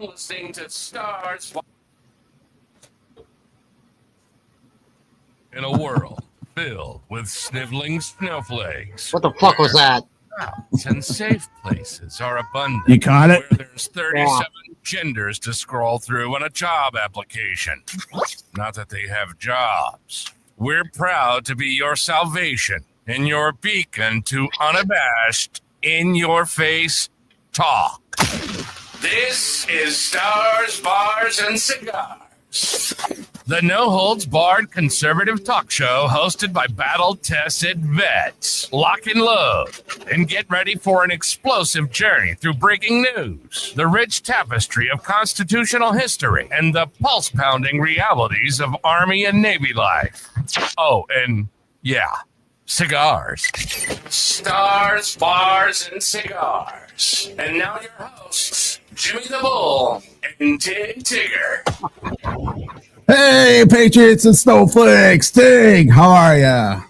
Listening to Stars. In a world filled with sniveling snowflakes. What the fuck was that? Crowds and safe places are abundant. You caught it? Where there's 37 genders to scroll through on a job application. Not that they have jobs. We're proud to be your salvation and your beacon to unabashed, in-your-face talk. This is Stars, Bars, and Cigars. The no-holds-barred conservative talk show hosted by battle-tested vets. Lock and load and get ready for an explosive journey through breaking news, the rich tapestry of constitutional history, and the pulse-pounding realities of Army and Navy life. Oh, and yeah, cigars. Stars, Bars, and Cigars. And now your hosts, Jimmy the Bull and Tig Tigger. Hey, Patriots and Snowflakes. Tig, how are ya?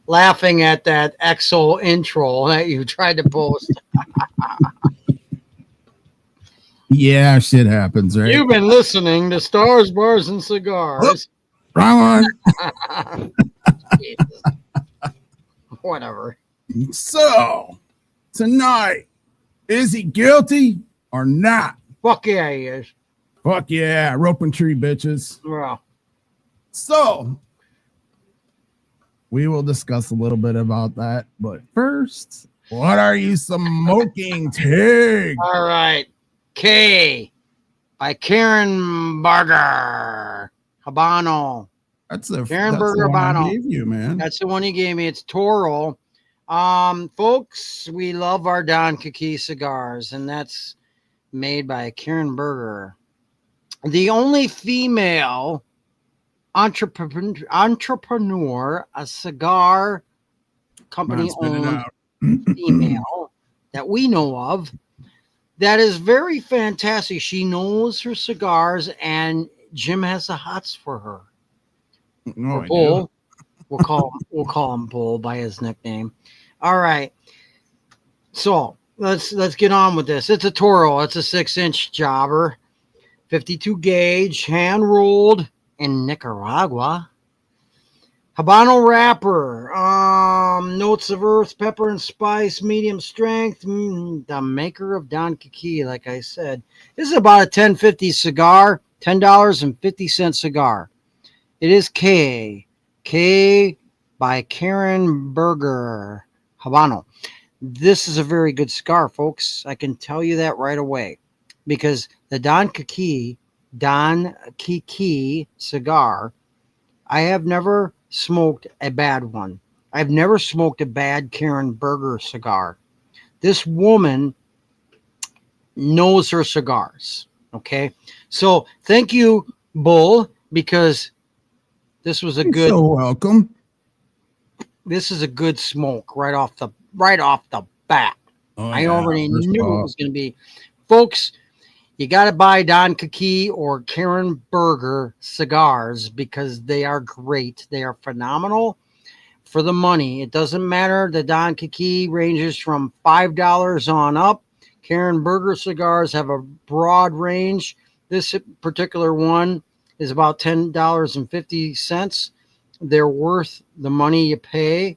Laughing at that EXO intro that you tried to post. Yeah, shit happens, right? You've been listening to Stars, Bars, and Cigars. Wrong one. Whatever. So, tonight, is he guilty or not? Fuck yeah, he is. Fuck yeah, rope and tree, bitches. Well, So, we will discuss a little bit about that. But first, what are you smoking, Tig? all right. K by Karen Barger. Habano. That's the Karen that's the Berger one I Bono. gave you, man. That's the one he gave me. It's Toro. Folks, we love our Don Kiki cigars, and that's made by Karen Berger. The only female entrepreneur, a cigar company owned female that we know of, that is very fantastic. She knows her cigars, and Jim has the hots for her. No, I Bull. do. We'll call him Bull by his nickname. All right. So let's get on with this. It's a Toro. It's a 6-inch jobber, 52 gauge, hand rolled in Nicaragua. Habano wrapper, notes of earth, pepper and spice, medium strength. The maker of Don Kiki, like I said. This is about a $10.50 cigar, $10.50 cigar. It is K by Karen Berger Habano. This is a very good cigar, folks. I can tell you that right away, because the Don Kiki cigar, I have never smoked a bad one. I've never smoked a bad Karen Berger cigar. This woman knows her cigars. Okay, so thank you, Bull, because this was a good. So welcome. This is a good smoke right off the bat. Oh, I yeah, already first knew off. it was going to be. Folks, you got to buy Don Kiki or Karen Berger cigars because they are great. They are phenomenal for the money. It doesn't matter. The Don Kiki ranges from $5 on up. Karen Berger cigars have a broad range. This particular one is about $10.50. They're worth the money you pay.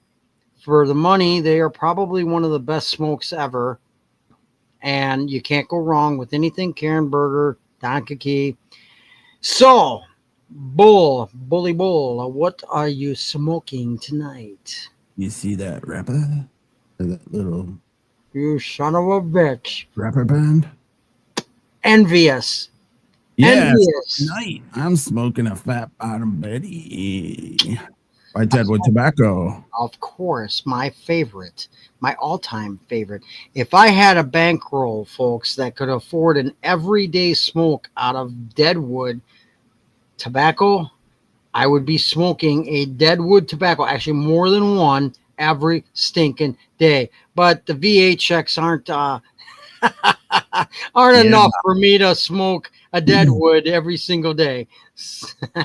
For the money, they are probably one of the best smokes ever. And you can't go wrong with anything Karen Berger, Don Kiki. So, Bully Bull, what are you smoking tonight? You see that rapper? That little You son of a bitch. rapper band? Envious. Yes. Envious. Tonight, I'm smoking a Fat Bottom Betty by Deadwood Tobacco. Of course, my favorite, my all-time favorite. If I had a bankroll, folks, that could afford an everyday smoke out of Deadwood tobacco, I would be smoking a Deadwood tobacco, actually more than one, every stinking day. But the VHX aren't enough for me to smoke a Deadwood every single day.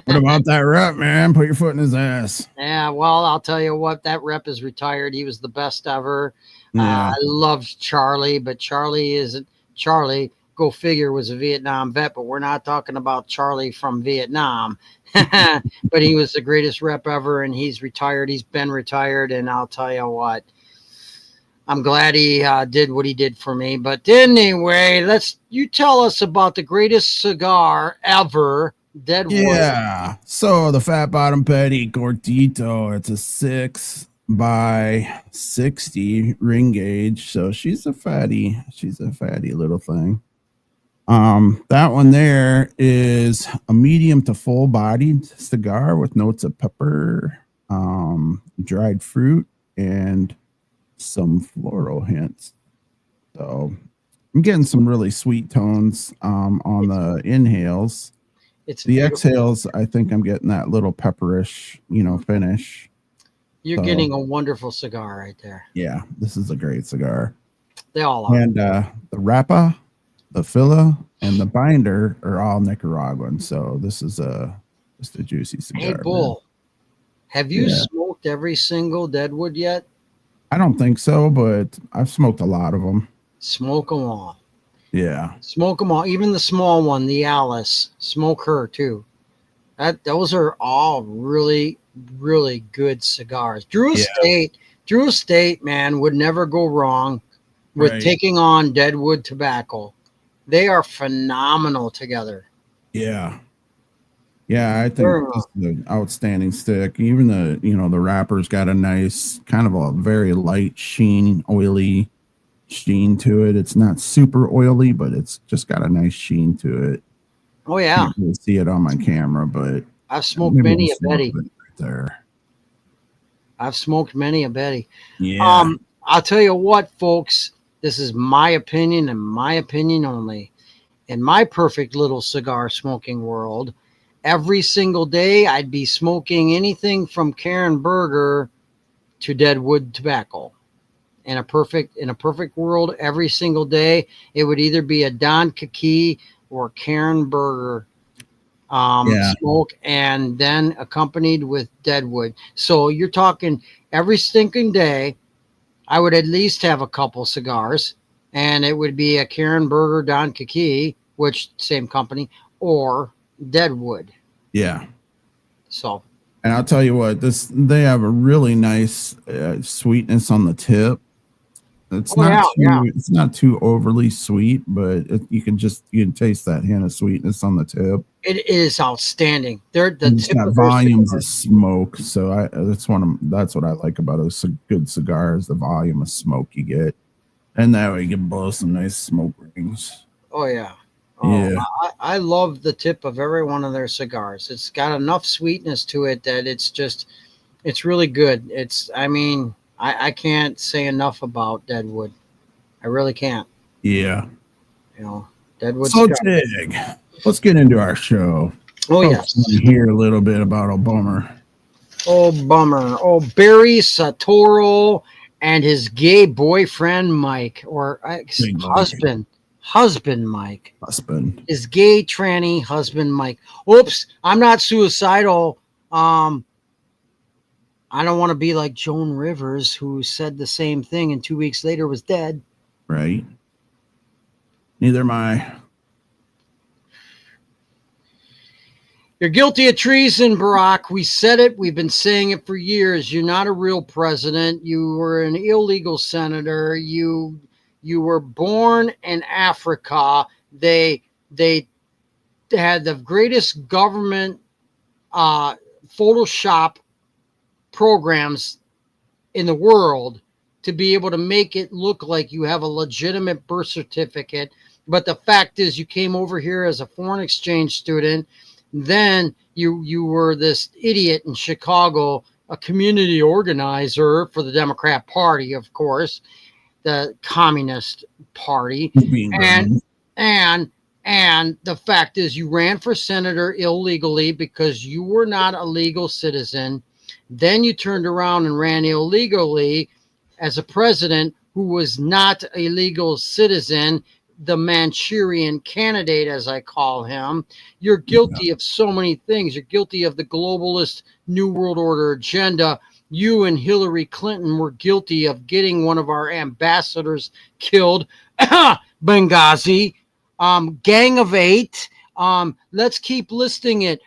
What about that rep, man? Put your foot in his ass. Yeah, well, I'll tell you what, that rep is retired. He was the best ever. Yeah. I loved Charlie, but Charlie isn't Charlie. go figure, was a Vietnam vet, but we're not talking about Charlie from Vietnam. But he was the greatest rep ever, and he's retired. He's been retired, and I'll tell you what, I'm glad he did what he did for me. But anyway, you tell us about the greatest cigar ever, Deadwood. Yeah. So the Fat Bottom Petty Cortito, it's a 6x60 ring gauge. So she's a fatty little thing. That one there is a medium to full bodied cigar with notes of pepper, dried fruit, and some floral hints. So I'm getting some really sweet tones on the inhales. It's the beautiful. Exhales, I think I'm getting that little pepperish, finish. You're getting a wonderful cigar right there. Yeah, this is a great cigar. They all are. And the wrapper, the filler, and the binder are all Nicaraguan. So this is just a juicy cigar. Hey, Bull, have you smoked every single Deadwood yet? I don't think so, but I've smoked a lot of them. Smoke them all. Yeah. Smoke them all. Even the small one, the Alice. Smoke her too. Those are all really, really good cigars. Drew Estate, man, would never go wrong with taking on Deadwood Tobacco. They are phenomenal together. Yeah. Yeah, I think this is an outstanding stick. Even the wrapper's got a nice, kind of a very light sheen, oily sheen to it. It's not super oily, but it's just got a nice sheen to it. Oh yeah, can't really see it on my camera, but I've smoked many a Betty. Right there. I've smoked many a Betty. Yeah. I'll tell you what, folks. This is my opinion and my opinion only. In my perfect little cigar smoking world, every single day I'd be smoking anything from Karen Berger to Deadwood Tobacco. In a perfect world, every single day it would either be a Don Kiki or Karen Berger smoke, and then accompanied with Deadwood. So you're talking every stinking day I would at least have a couple cigars, and it would be a Karen Berger Don Kiki, which same company, or Deadwood. Yeah. So, and I'll tell you what, they have a really nice sweetness on the tip. It's it's not too overly sweet, but you can taste that hint of sweetness on the tip. It is outstanding. It's got volumes of smoke, so that's what I like about a good cigar is the volume of smoke you get, and that way you can blow some nice smoke rings. Oh yeah. Oh, yeah. I love the tip of every one of their cigars. It's got enough sweetness to it that it's really good. I can't say enough about Deadwood. I really can't. Yeah. Deadwood. So Tig, let's get into our show. Oh yes. Hear a little bit about Obummer. Obummer. Oh, Barry Satoro and his gay boyfriend Mike, or husband. Husband Mike. His gay tranny husband Mike. Oops, I'm not suicidal. I don't want to be like Joan Rivers, who said the same thing and 2 weeks later was dead. Right. Neither am I. You're guilty of treason, Barack. We said it. We've been saying it for years. You're not a real president. You were an illegal senator. You were born in Africa. They had the greatest government Photoshop programs in the world to be able to make it look like you have a legitimate birth certificate. But the fact is you came over here as a foreign exchange student. Then you were this idiot in Chicago, a community organizer for the Democrat Party, of course, the Communist Party. And the fact is you ran for senator illegally because you were not a legal citizen. Then you turned around and ran illegally as a president who was not a legal citizen, the Manchurian candidate, as I call him. You're guilty of so many things. You're guilty of the globalist New World Order agenda. You and Hillary Clinton were guilty of getting one of our ambassadors killed. Benghazi. Gang of Eight. Let's keep listing it.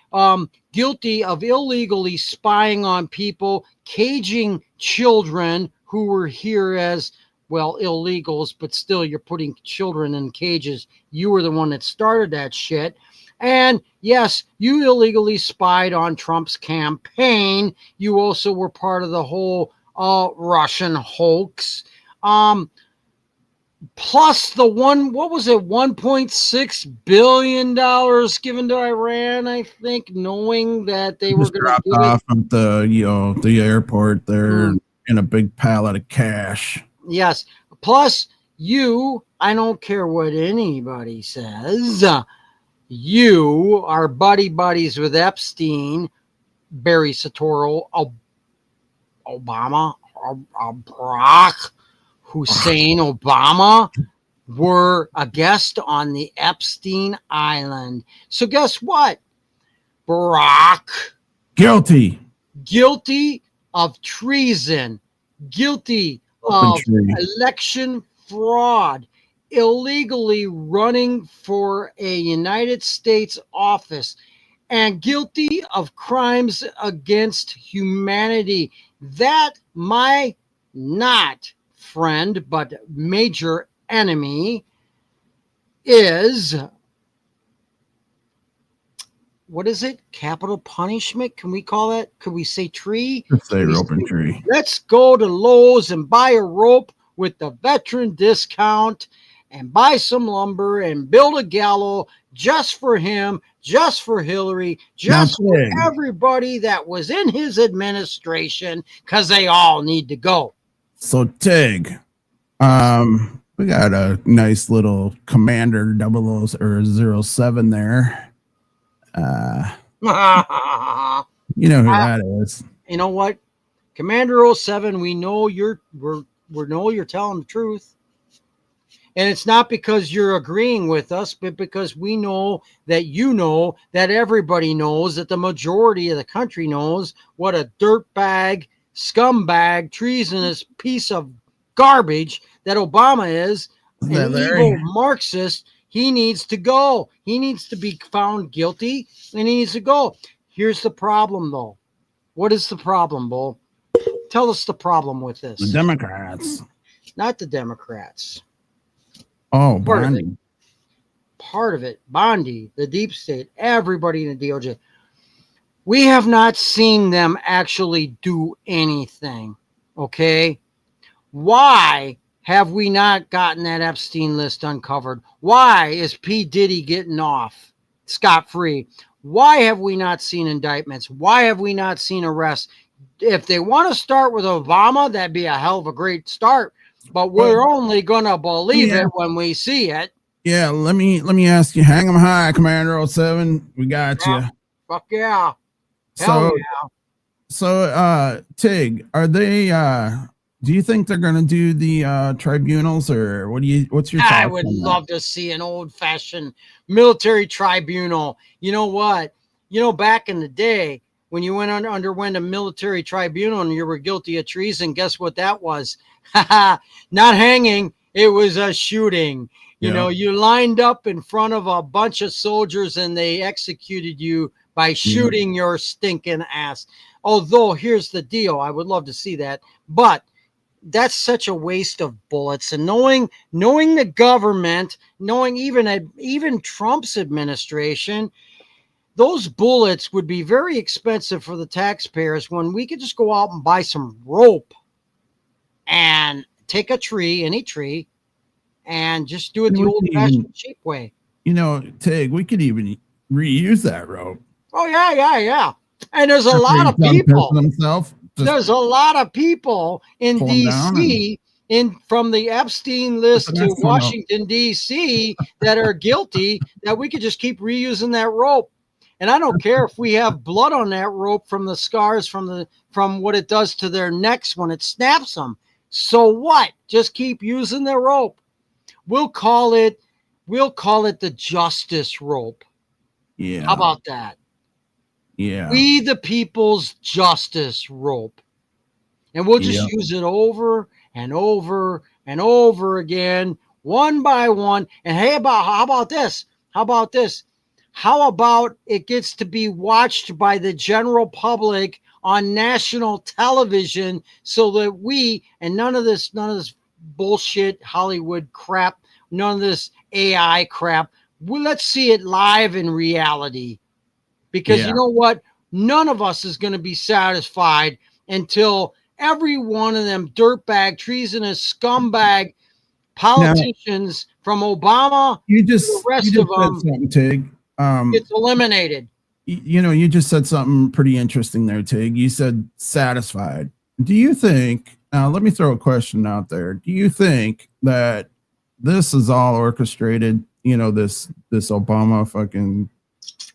Guilty of illegally spying on people, caging children who were here as, well, illegals, but still you're putting children in cages. You were the one that started that shit. And yes, you illegally spied on Trump's campaign. You also were part of the whole Russian hoax. Plus the what was it, $1.6 billion given to Iran, I think, knowing that they were Just going dropped to give off at the airport there in a big pallet of cash. Yes. Plus you, I don't care what anybody says, you are buddies with Epstein, Barry Soetoro, Obama, Barack Hussein Obama were a guest on the Epstein Island. So guess what? Barack, Guilty of treason, guilty of election fraud, illegally running for a United States office, and guilty of crimes against humanity. That my not friend but major enemy is, what is it? Capital punishment? Can we call that? Could we say tree? Let's say rope and tree. Let's go to Lowe's and buy a rope with the veteran discount and buy some lumber and build a gallows just for him, just for Hillary, just for everybody that was in his administration, because they all need to go. So Tig, we got a nice little Commander 0007 there. You know who that is. You know what? Commander 07, we know you're telling the truth. And it's not because you're agreeing with us, but because we know that you know that everybody knows, that the majority of the country knows what a dirtbag, scumbag, treasonous piece of garbage that Obama is, an evil Marxist. He needs to go. He needs to be found guilty, and he needs to go. Here's the problem, though. What is the problem, Bull? Tell us the problem with this. The Democrats. Not the Democrats. Oh, Bondi. Part of it. Bondi, the deep state, everybody in the DOJ. We have not seen them actually do anything. Okay? Why have we not gotten that Epstein list uncovered? Why is P. Diddy getting off scot-free? Why have we not seen indictments? Why have we not seen arrests? If they want to start with Obama, that'd be a hell of a great start. But we're only going to believe it when we see it. Yeah, let me ask you. Hang 'em high, Commander 07. We got you. Fuck yeah. Hell yeah. So, Tig, are they, do you think they're going to do the tribunals, or what's your thoughts? I would love to see an old-fashioned military tribunal. You know what? You know, back in the day, when you underwent a military tribunal and you were guilty of treason, guess what that was? Not hanging. It was a shooting. You know, you lined up in front of a bunch of soldiers and they executed you by shooting your stinking ass. Although, here's the deal. I would love to see that. But that's such a waste of bullets. And knowing the government, knowing even Trump's administration, those bullets would be very expensive for the taxpayers when we could just go out and buy some rope and take a tree, any tree, and just do it the old-fashioned cheap way. You know, Tig, we could even reuse that rope. Oh, yeah. And there's a lot of people. There's a lot of people in D.C., from the Epstein list to Washington, D.C., that are guilty, that we could just keep reusing that rope. And I don't care if we have blood on that rope from the scars from what it does to their necks when it snaps them. So what? Just keep using the rope. We'll call it the justice rope. Yeah. How about that? Yeah. We the people's justice rope. And we'll just use it over and over and over again one by one. And hey, how about this? How about this? How about it gets to be watched by the general public on national television so that we, and none of this bullshit Hollywood crap, none of this AI crap. Well, let's see it live in reality. Because you know what? None of us is going to be satisfied until every one of them dirtbag, treasonous, scumbag politicians from Obama to the rest of them said something, Tig. gets eliminated. You just said something pretty interesting there, Tig. You said satisfied. Do you think, let me throw a question out there. Do you think that this is all orchestrated? This Obama fucking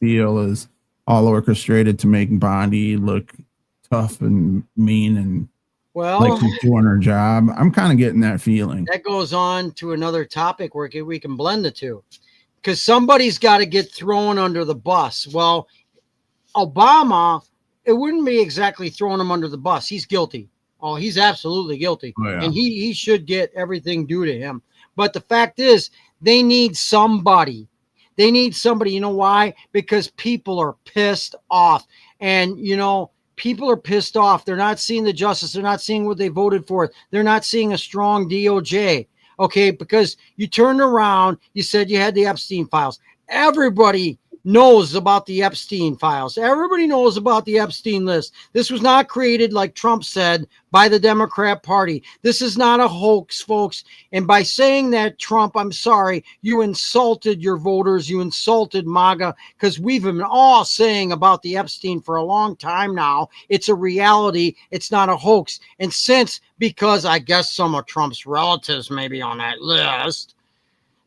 deal is all orchestrated to make Bondi look tough and mean and like she's doing her job. I'm kind of getting that feeling. That goes on to another topic where we can blend the two, because somebody's got to get thrown under the bus. Well, Obama, it wouldn't be exactly throwing him under the bus. He's guilty. Oh, he's absolutely guilty. Oh, yeah. And he should get everything due to him. But the fact is, they need somebody. They need somebody. You know why? Because people are pissed off. And, people are pissed off. They're not seeing the justice. They're not seeing what they voted for. They're not seeing a strong DOJ. Okay, because you turned around, you said you had the Epstein files. Everybody knows about the Epstein files. Everybody knows about the Epstein list. This was not created, like Trump said, by the Democrat Party. This is not a hoax, folks. And by saying that, Trump, I'm sorry, you insulted your voters. You insulted MAGA, because we've been all saying about the Epstein for a long time now. It's a reality. It's not a hoax. And because I guess some of Trump's relatives may be on that list,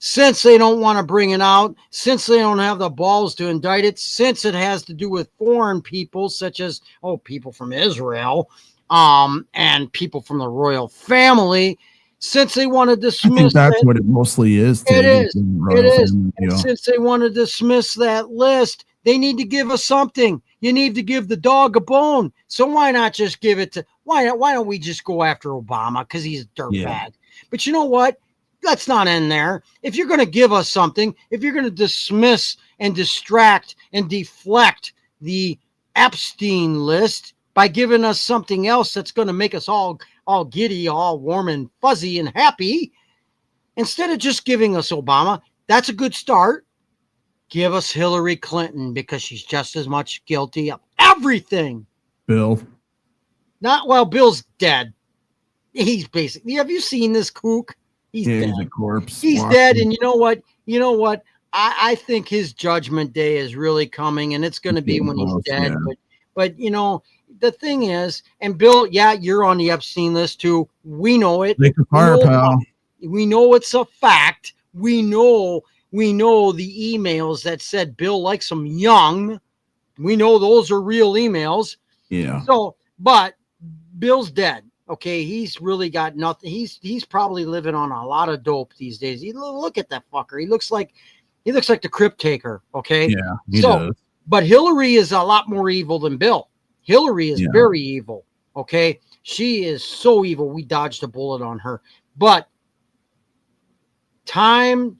since they don't want to bring it out, since they don't have the balls to indict it, since it has to do with foreign people, such as, people from Israel, and people from the royal family, since they want to dismiss I think that's what it mostly is. It is. And since they want to dismiss that list, they need to give us something. You need to give the dog a bone. So why not just give it to, why don't we just go after Obama? Because he's a dirtbag. But you know what? Let's not end there. If you're going to give us something, if you're going to dismiss and distract and deflect the Epstein list by giving us something else that's going to make us all giddy, all warm and fuzzy and happy, instead of just giving us Obama, that's a good start. Give us Hillary Clinton, because she's just as much guilty of everything. Bill. Bill's dead. He's basically, have you seen this kook? He's dead. He's a corpse. He's dead. And you know what? I think his judgment day is really coming, and it's going to be when he's dead. Yeah. But the thing is, and Bill, you're on the Epstein list too. We know it. We know it's a fact. We know the emails that said Bill likes him young. We know those are real emails. Yeah. So, but Bill's dead. Okay, he's really got nothing. He's probably living on a lot of dope these days. Look at that fucker. He looks like the Crypt Taker. Okay. Yeah. He does. But Hillary is a lot more evil than Bill. Hillary is very evil. Okay, she is so evil. We dodged a bullet on her. But time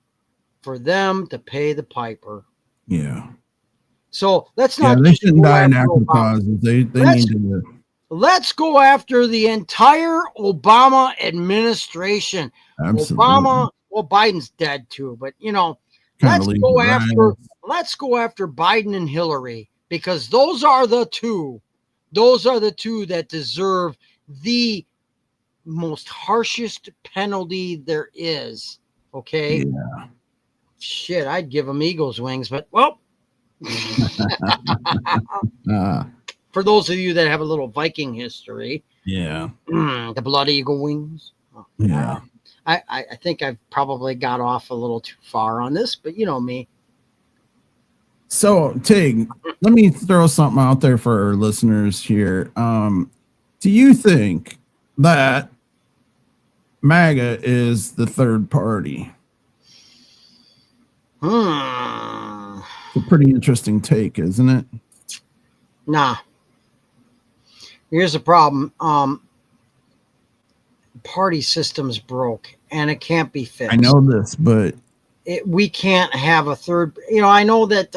for them to pay the piper. Yeah. So let's not. Yeah, they shouldn't die in natural causes. They need to. Let's go after the entire Obama administration. Absolutely. Biden's dead too, but let's go after Biden and Hillary, because those are the two that deserve the most harshest penalty there is. Okay. Yeah. Shit, I'd give them eagle's wings, but for those of you that have a little Viking history, the blood eagle wings. Yeah, I think I've probably got off a little too far on this, but you know me. So, Tig, let me throw something out there for our listeners here. Do you think that MAGA is the third party? It's a pretty interesting take, isn't it? Nah. Here's the problem. party system's broke and it can't be fixed. I know this, but We can't have a third. I know that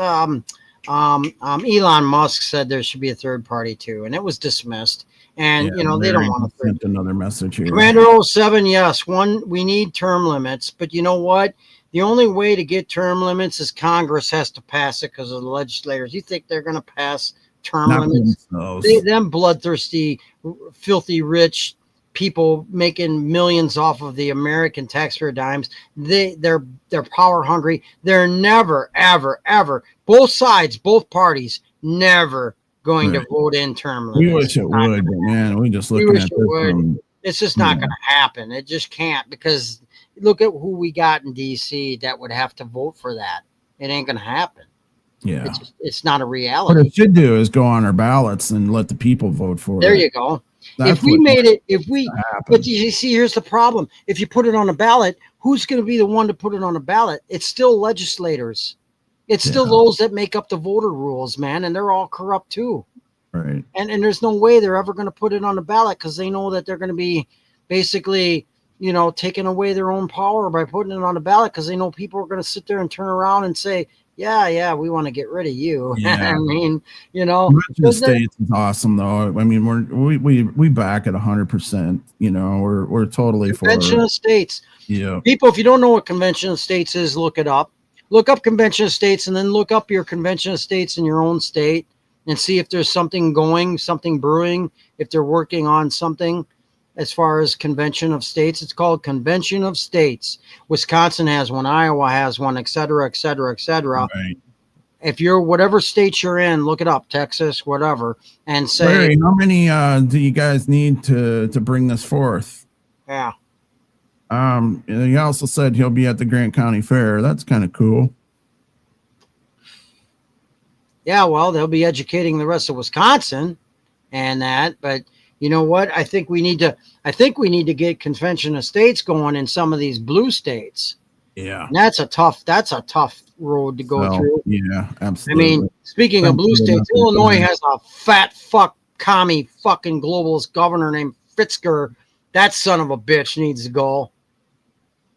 Elon Musk said there should be a third party too, and it was dismissed. And yeah, they don't want a third. sent another message here. Commander 07, yes, we need term limits, but you know what? The only way to get term limits is Congress has to pass it because of the legislators. You think they're going to pass term Not limits? themselves. Them bloodthirsty, filthy rich people making millions off of the American taxpayer dimes. They're power hungry. They're never, ever, ever. Both sides, both parties, never going to vote in term limits. We wish it would, but man, we just looking at this. It's just not going to happen. It just can't, because look at who we got in DC that would have to vote for that. It ain't going to happen. Yeah, it's not a reality. What it should do is go on our ballots and let the people vote for it. There you go. But you see, here's the problem. If you put it on a ballot, who's going to be the one to put it on a ballot? It's still legislators. It's still those that make up the voter rules, man, and they're all corrupt too. Right. And there's no way they're ever going to put it on the ballot because they know that they're going to be basically, taking away their own power by putting it on the ballot because they know people are going to sit there and turn around and say, yeah, we want to get rid of you. Yeah. I mean, the states is awesome though. I mean, we back at 100%. We're totally for Convention of States. Yeah. People, if you don't know what Convention of States is, look it up. Look up Convention of States and then look up your Convention of States in your own state and see if there's something brewing, if they're working on something as far as Convention of States. It's called Convention of States. Wisconsin has one, Iowa has one, et cetera, et cetera, et cetera. Right. If you're whatever state you're in, look it up, Texas, whatever, and say, Larry, how many do you guys need to bring this forth? Yeah. He also said he'll be at the Grant County Fair. That's kind of cool. Yeah, well, they'll be educating the rest of Wisconsin and that, but you know what? I think we need to get Convention of States going in some of these blue states. Yeah. And that's a tough road to go through. Yeah, absolutely. I mean, speaking of blue states, Illinois has a fat commie fucking globalist governor named Pritzker. That son of a bitch needs to go.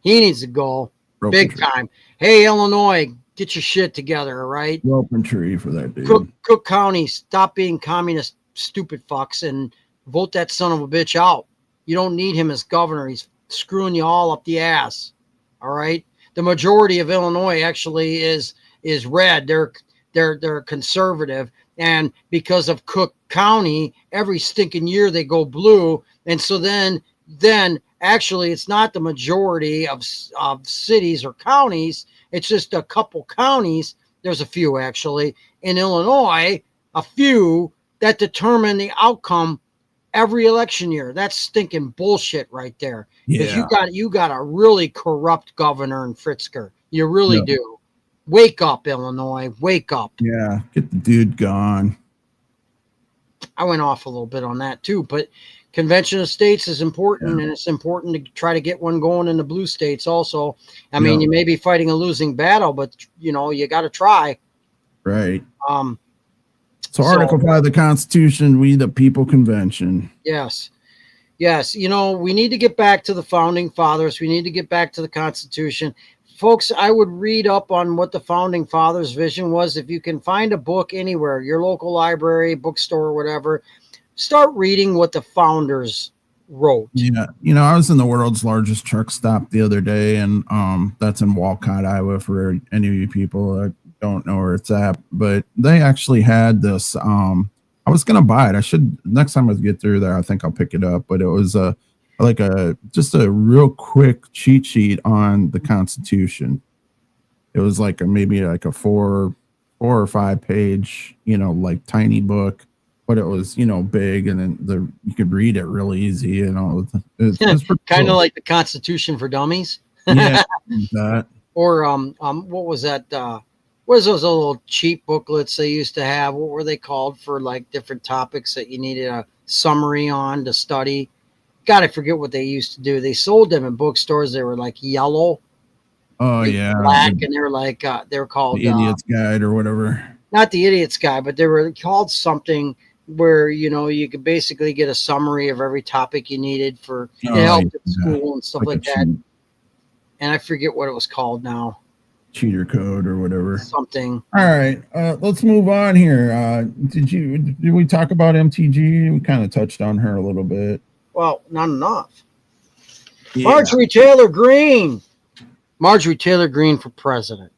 He needs to go big time. Hey, Illinois, get your shit together, all right? Rope and tree for that dude. Cook County, stop being communist, stupid fucks, and vote that son of a bitch out. You don't need him as governor. He's screwing you all up the ass. All right. The majority of Illinois actually is red. They're conservative, and because of Cook County, every stinking year they go blue, and so then actually it's not the majority of cities or counties. It's just a couple counties. There's a few actually in Illinois, a few that determine the outcome every election year. That's stinking bullshit right there. Because you got a really corrupt governor in Pritzker. You really do. Wake up, Illinois. Wake up. Yeah, get the dude gone. I went off a little bit on that too, but Convention of States is important, and it's important to try to get one going in the blue states also. I mean, you may be fighting a losing battle, but you got to try. Right. So Article 5 of the Constitution, we the people convention. Yes. We need to get back to the founding fathers. We need to get back to the Constitution. Folks, I would read up on what the founding fathers' vision was. If you can find a book anywhere, your local library, bookstore, whatever, start reading what the founders wrote. Yeah. I was in the world's largest truck stop the other day, and that's in Walcott, Iowa, for any of you people that don't know where it's at. But they actually had this. I was going to buy it. I should, next time I get through there, I think I'll pick it up. But it was just a real quick cheat sheet on the Constitution. It was maybe a 4 or 5 page, tiny book, but it was, big, and then you could read it real easy. It's kind of like the Constitution for Dummies. Yeah. That. Or what was that? What was those little cheap booklets they used to have? What were they called for different topics that you needed a summary on to study? God, I forget what they used to do. They sold them in bookstores. They were yellow. Oh yeah. Black, and they were called the Idiot's Guide or whatever. Not the Idiot's Guide, but they were called something where you could basically get a summary of every topic you needed for it helped at school and stuff like that. And I forget what it was called now. Cheater code or whatever. Something. All right, let's move on here. Did we talk about MTG? We kind of touched on her a little bit. Well, not enough. Yeah. Marjorie Taylor Greene. Marjorie Taylor Greene for president.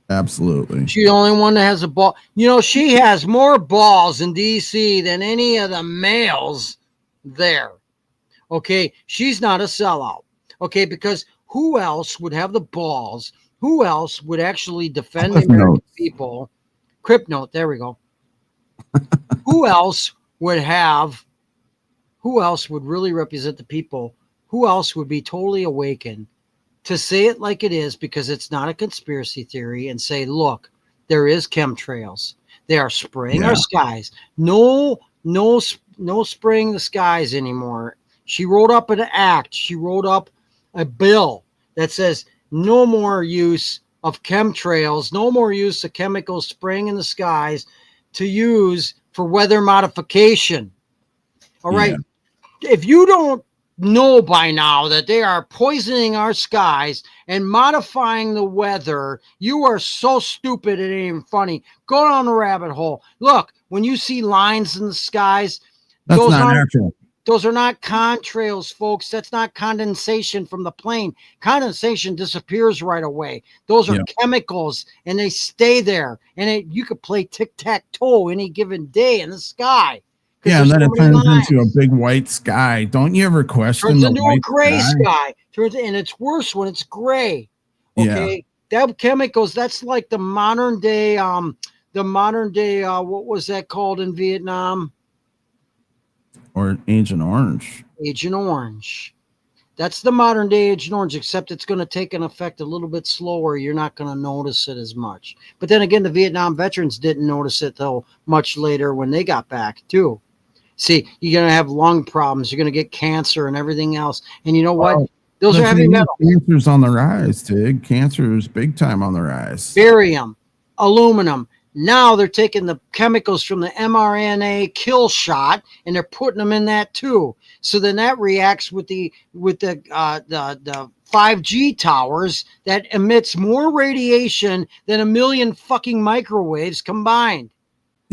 Absolutely. She's the only one that has a ball. She has more balls in D.C. than any of the males there. Okay, she's not a sellout. Okay, because who else would have the balls? Who else would actually defend the American people? Crip Note, there we go. Who else would really represent the people? Who else would be totally awakened to say it like it is, because it's not a conspiracy theory, and say, look, there is chemtrails. They are spraying our skies. No spraying the skies anymore. She wrote up an act. She wrote up a bill that says no more use of chemtrails, no more use of chemicals spraying in the skies to use for weather modification. All right. If you don't know by now that they are poisoning our skies and modifying the weather, you are so stupid it ain't even funny. Go down the rabbit hole. Look, when you see lines in the skies, that's not natural. Those are not contrails, folks. That's not condensation from the plane. Condensation disappears right away. Those are chemicals, and they stay there. And you could play tic-tac-toe any given day in the sky. Yeah, and then it turns into a big white sky. Don't you ever question the white a gray sky? And it's worse when it's gray. Okay, that chemicals. That's like the modern day. What was that called in Vietnam? Or Agent Orange. Agent Orange. That's the modern day Agent Orange, except it's going to take an effect a little bit slower. You're not going to notice it as much. But then again, the Vietnam veterans didn't notice it till much later when they got back too. See, you're going to have lung problems. You're going to get cancer and everything else. And you know what? Those are heavy metals. Cancer's on the rise, Tig. Cancer is big time on the rise. Barium, aluminum. Now they're taking the chemicals from the mRNA kill shot and they're putting them in that too. So then that reacts with the 5G towers that emits more radiation than a million fucking microwaves combined.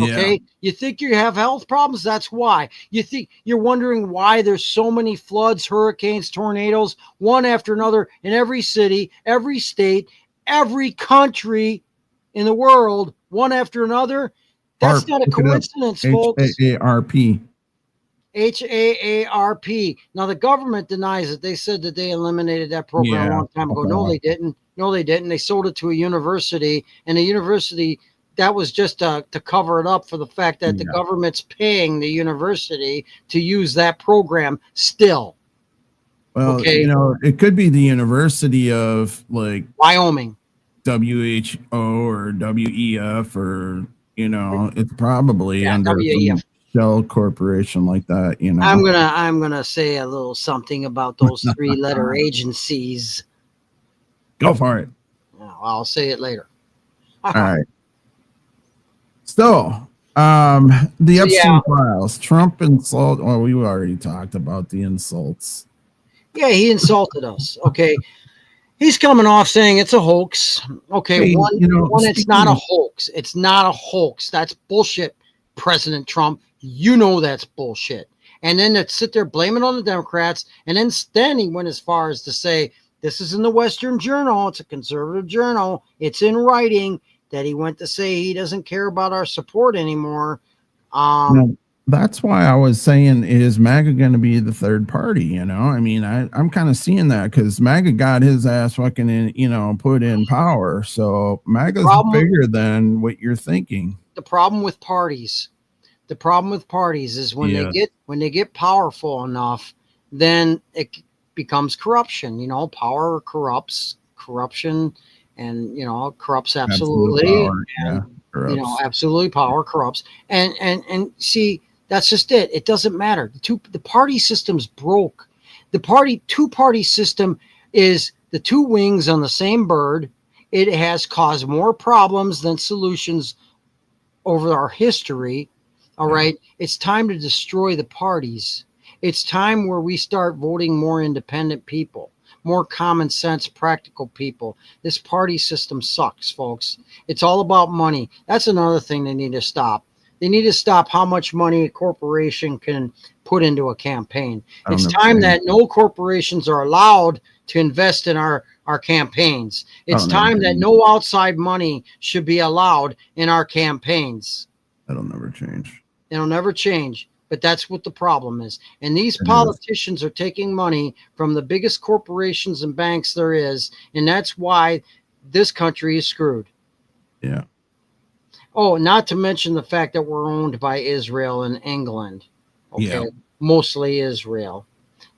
Okay, you think you have health problems? That's why. You're wondering why there's so many floods, hurricanes, tornadoes, one after another in every city, every state, every country in the world, one after another. That's not a coincidence, folks. HAARP. HAARP. Now the government denies it. They said that they eliminated that program a long time ago. No, they didn't. They sold it to a university, and the university. That was just to cover it up for the fact that the government's paying the university to use that program still. Well, it could be the University of like Wyoming, WHO or WEF, or it's probably under WEF. Shell corporation like that. I'm gonna say a little something about those 3-letter agencies. Go for it. I'll say it later. All right. So, the Epstein files, Trump insult. Well, we already talked about the insults. Yeah, he insulted us. Okay, he's coming off saying it's a hoax. Okay, it's not a hoax. It's not a hoax. That's bullshit, President Trump. You know that's bullshit. And then to sit there blaming on the Democrats, and then he went as far as to say this is in the Western Journal. It's a conservative journal. It's in writing. That he went to say he doesn't care about our support anymore. That's why I was saying, is MAGA going to be the third party? I mean, I'm kind of seeing that because MAGA got his ass fucking put in power. So MAGA's bigger than what you're thinking. The problem with parties is when they get powerful enough, then it becomes corruption. Power corrupts. Corruption. And corrupts absolutely, absolutely power corrupts, and see that's just it. It doesn't matter. The party system's broke. The two-party system is the two wings on the same bird. It has caused more problems than solutions over our history. All right. It's time to destroy the parties. It's time where we start voting more independent people, more common sense, practical people. This party system sucks, folks. It's all about money. That's another thing they need to stop. They need to stop how much money a corporation can put into a campaign. It's time that no corporations are allowed to invest in our campaigns. It's time that no outside money should be allowed in our campaigns. That'll never change. It'll never change. But that's what the problem is. And these politicians are taking money from the biggest corporations and banks there is. And that's why this country is screwed. Yeah. Oh, not to mention the fact that we're owned by Israel and England. Okay. Yeah. Mostly Israel.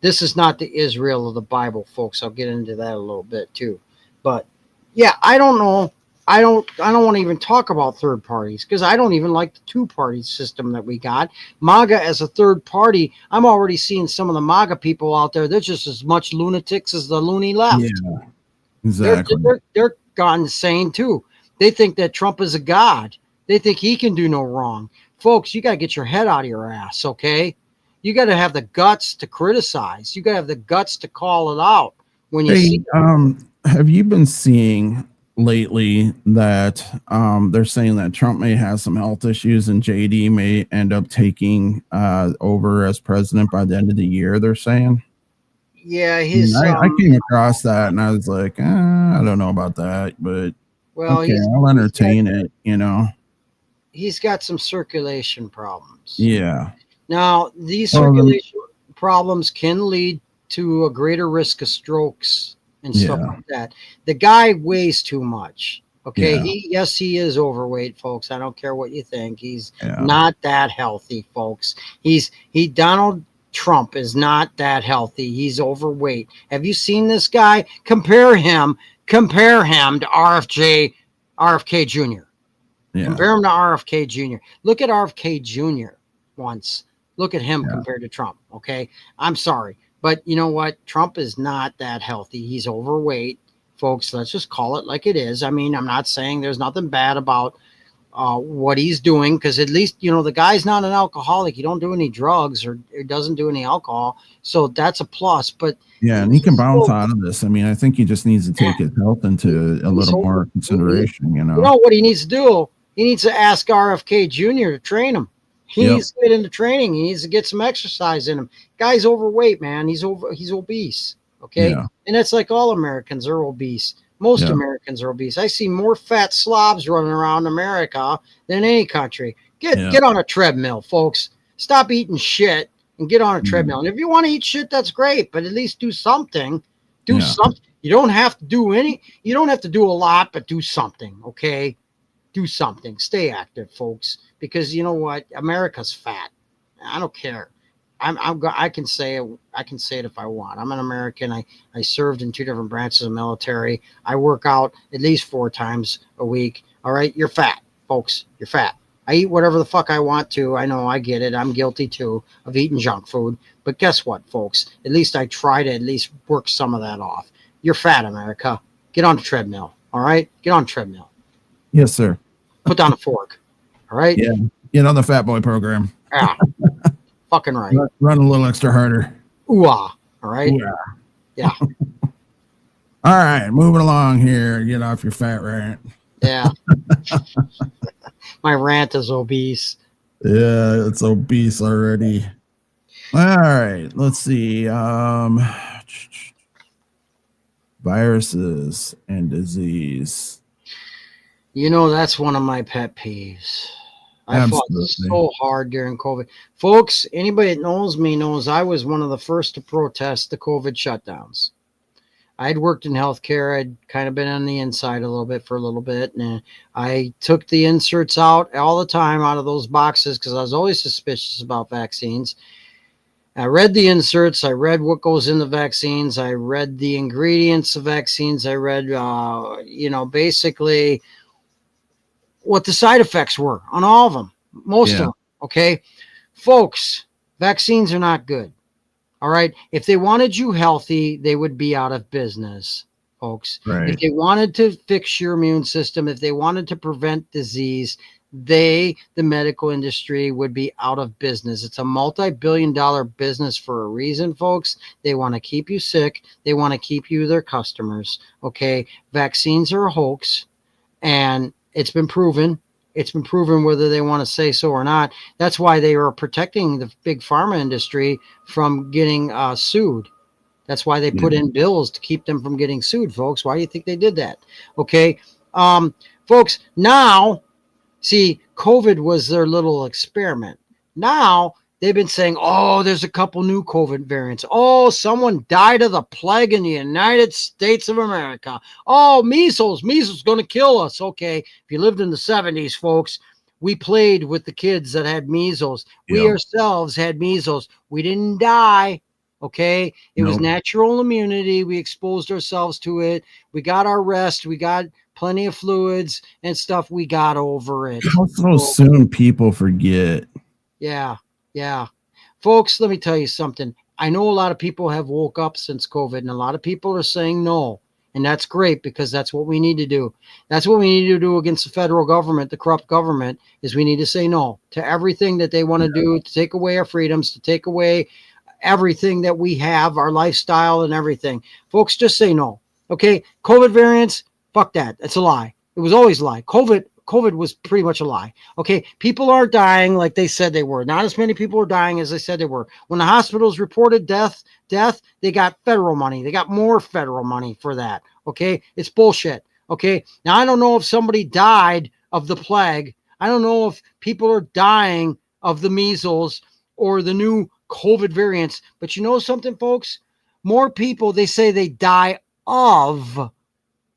This is not the Israel of the Bible, folks. I'll get into that a little bit too. But yeah, I don't know. I don't want to even talk about third parties because I don't even like the two-party system that we got. MAGA as a third party, I'm already seeing some of the MAGA people out there. They're just as much lunatics as the loony left. Yeah, exactly. They're gone insane too. They think that Trump is a god. They think he can do no wrong. Folks, you got to get your head out of your ass, okay? You got to have the guts to criticize. You got to have the guts to call it out when you see it. Have you been seeing lately that they're saying that Trump may have some health issues and JD may end up taking over as president by the end of the year, they're saying? Yeah, I came across that and I was like, I don't know about that, but well, okay, I'll entertain it, you know. He's got some circulation problems. Yeah. Now, these circulation problems can lead to a greater risk of strokes and stuff like that. The guy weighs too much. Okay. Yeah. He is overweight, folks. I don't care what you think. He's not that healthy, folks. Donald Trump is not that healthy. He's overweight. Have you seen this guy? Compare him to RFK Jr. Yeah. Compare him to RFK Jr. Look at RFK Jr. once. Look at him compared to Trump. Okay. I'm sorry. But you know what? Trump is not that healthy. He's overweight, folks. Let's just call it like it is. I mean, I'm not saying there's nothing bad about what he's doing because at least, you know, the guy's not an alcoholic. He don't do any drugs or doesn't do any alcohol. So that's a plus. But yeah, and he can bounce out of this. I mean, I think he just needs to take his health into a little more consideration, you know. You know what he needs to do? He needs to ask RFK Jr. to train him. He needs to get into training. He needs to get some exercise in him. Guy's overweight, man. He's obese. Okay. Yeah. And it's like all Americans are obese. Most Americans are obese. I see more fat slobs running around America than any country. Get on a treadmill, folks. Stop eating shit and get on a treadmill. And if you want to eat shit, that's great, but at least do something. Do something. You don't have to do a lot, but do something. Okay. Do something. Stay active, folks. Because you know what? America's fat. I don't care. I can say it. I can say it if I want. I'm an American. I served in 2 different branches of the military. I work out at least 4 times a week. All right. You're fat, folks. You're fat. I eat whatever the fuck I want to. I know. I get it. I'm guilty too of eating junk food. But guess what, folks? At least I try to at least work some of that off. You're fat, America. Get on the treadmill. All right. Get on the treadmill. Yes, sir. Put down a fork. All right. Yeah. Get on the Fat Boy program. Yeah. Fucking right. Run a little extra harder. Ooh-ah. All right. Ooh-ah. Yeah. All right. Moving along here. Get off your fat rant. Yeah. My rant is obese. Yeah, it's obese already. All right. Let's see. Viruses and disease. You know, that's one of my pet peeves. I fought so hard during COVID. Folks, anybody that knows me knows I was one of the first to protest the COVID shutdowns. I'd worked in healthcare. I'd kind of been on the inside a little bit for a little bit. And I took the inserts out all the time out of those boxes because I was always suspicious about vaccines. I read the inserts. I read what goes in the vaccines. I read the ingredients of vaccines. I read, basically what the side effects were on all of them, most of them. Okay. Folks, vaccines are not good. All right. If they wanted you healthy, they would be out of business, folks. Right. If they wanted to fix your immune system, if they wanted to prevent disease, the medical industry would be out of business. It's a multi-billion-dollar business for a reason, folks. They want to keep you sick. They want to keep you their customers. Okay. Vaccines are a hoax, and it's been proven. It's been proven whether they want to say so or not. That's why they are protecting the big pharma industry from getting sued. That's why they put in bills to keep them from getting sued, folks. Why do you think they did that? Okay. Folks, now, see, COVID was their little experiment. Now they've been saying, oh, there's a couple new COVID variants. Oh, someone died of the plague in the United States of America. Oh, measles going to kill us. Okay. If you lived in the 70s, folks, we played with the kids that had measles. We ourselves had measles. We didn't die. Okay. It was natural immunity. We exposed ourselves to it. We got our rest. We got plenty of fluids and stuff. We got over it. How so soon people forget. Yeah. Yeah. Folks, let me tell you something. I know a lot of people have woke up since COVID, and a lot of people are saying no. And that's great, because that's what we need to do. That's what we need to do against the federal government, the corrupt government, is we need to say no to everything that they want to do, to take away our freedoms, to take away everything that we have, our lifestyle and everything. Folks, just say no. Okay. COVID variants, fuck that. It's a lie. It was always a lie. COVID was pretty much a lie. Okay. People are dying like they said they were. Not as many people are dying as they said they were. When the hospitals reported death, they got federal money. They got more federal money for that. Okay. It's bullshit. Okay. Now, I don't know if somebody died of the plague. I don't know if people are dying of the measles or the new COVID variants, but you know something, folks? More people, they say they die of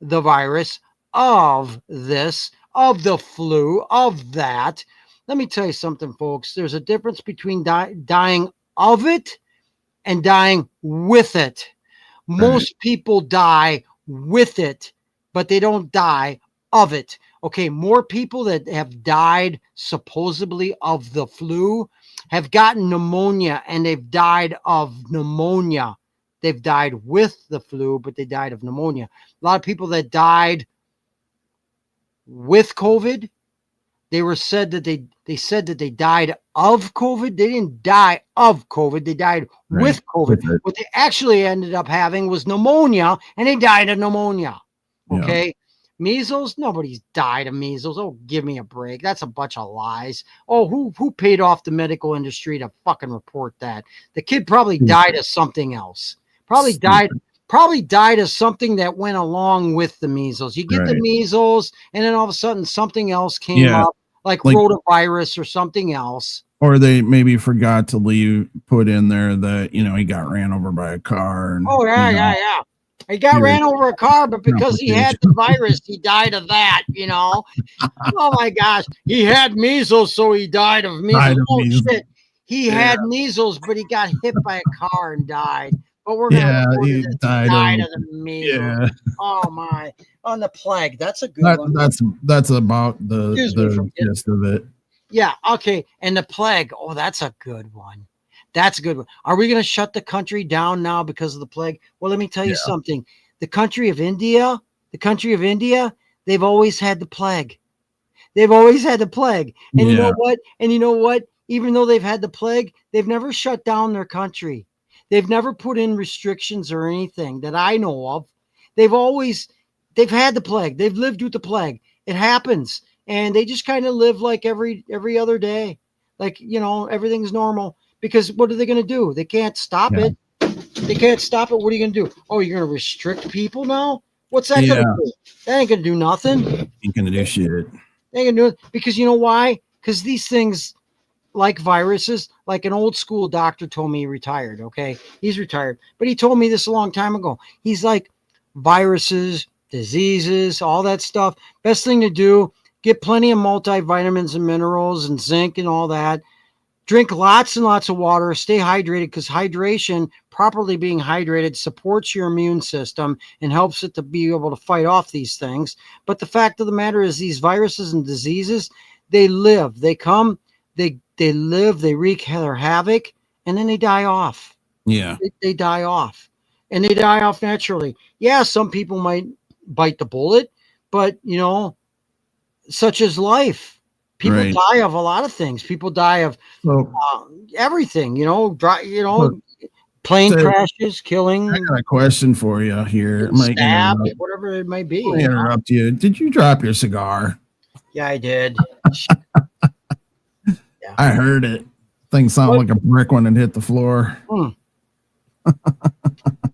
the virus, of this, of the flu, of that. Let me tell you something, folks. There's a difference between dying of it and dying with it. Most people die with it, but they don't die of it. Okay, more people that have died supposedly of the flu have gotten pneumonia, and they've died of pneumonia. They've died with the flu, but they died of pneumonia. A lot of people that died with COVID, they said that they died of COVID. They didn't die of COVID. They died with COVID. What they actually ended up having was pneumonia, and they died of pneumonia. Okay. Yeah. Measles, nobody's died of measles. Oh, give me a break. That's a bunch of lies. Oh, who paid off the medical industry to fucking report that? The kid probably died of something else. Probably died of something that went along with the measles. You get the measles, and then all of a sudden something else came up, like rotavirus or something else. Or they maybe forgot to put in there that, he got ran over by a car. And, yeah. He got ran over a car, but because he had the virus, he died of that, Oh my gosh. He had measles, so he died of measles. Shit. He had measles, but he got hit by a car and died. But we're going to report he died of the measles. Yeah. Oh my. On the plague. That's a good one. That's about the gist of it. Yeah. Okay. And the plague. Oh, that's a good one. That's a good one. Are we going to shut the country down now because of the plague? Well, let me tell you something. The country of India, they've always had the plague. They've always had the plague. And you know what? Even though they've had the plague, they've never shut down their country. They've never put in restrictions or anything that I know of. They've had the plague. They've lived with the plague. It happens. And they just kind of live like every other day. Like, everything's normal. Because what are they going to do? They can't stop it. They can't stop it. What are you going to do? Oh, you're going to restrict people now? What's that going to do? That ain't going to do nothing. Ain't going to do shit. They ain't going to do it. Because you know why? Because these things, like viruses, like an old school doctor told me he retired, okay? He's retired. But he told me this a long time ago. He's like, viruses, diseases, all that stuff. Best thing to do, get plenty of multivitamins and minerals and zinc and all that. Drink lots and lots of water. Stay hydrated, because hydration, properly being hydrated, supports your immune system and helps it to be able to fight off these things. But the fact of the matter is, these viruses and diseases, they live. They come, they live, they wreak their havoc, and then they die off. Yeah. They die off. And they die off naturally. Yeah, some people might bite the bullet, but, such is life. People Right. die of a lot of things. People die of So, everything. Look, Plane so crashes, killing, I got a question for you here. I getting might stabbed, interrupt. whatever it might be. Let me interrupt you. Did you drop your cigar? Yeah, I did. I heard it. Thing sounded What? like a brick when it hit the floor.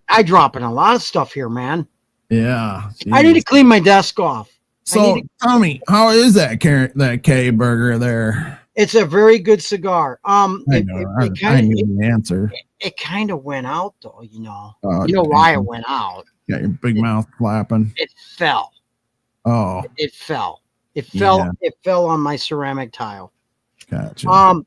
I dropping a lot of stuff here, man. Yeah. I need to Jeez. clean my desk off. So tell me, how is that K burger there? It's a very good cigar. I know. I knew the answer. It kind of went out though, you know why it went out. Got your big mouth flapping. It fell. Oh, It fell. It Yeah. fell on my ceramic tile. gotcha.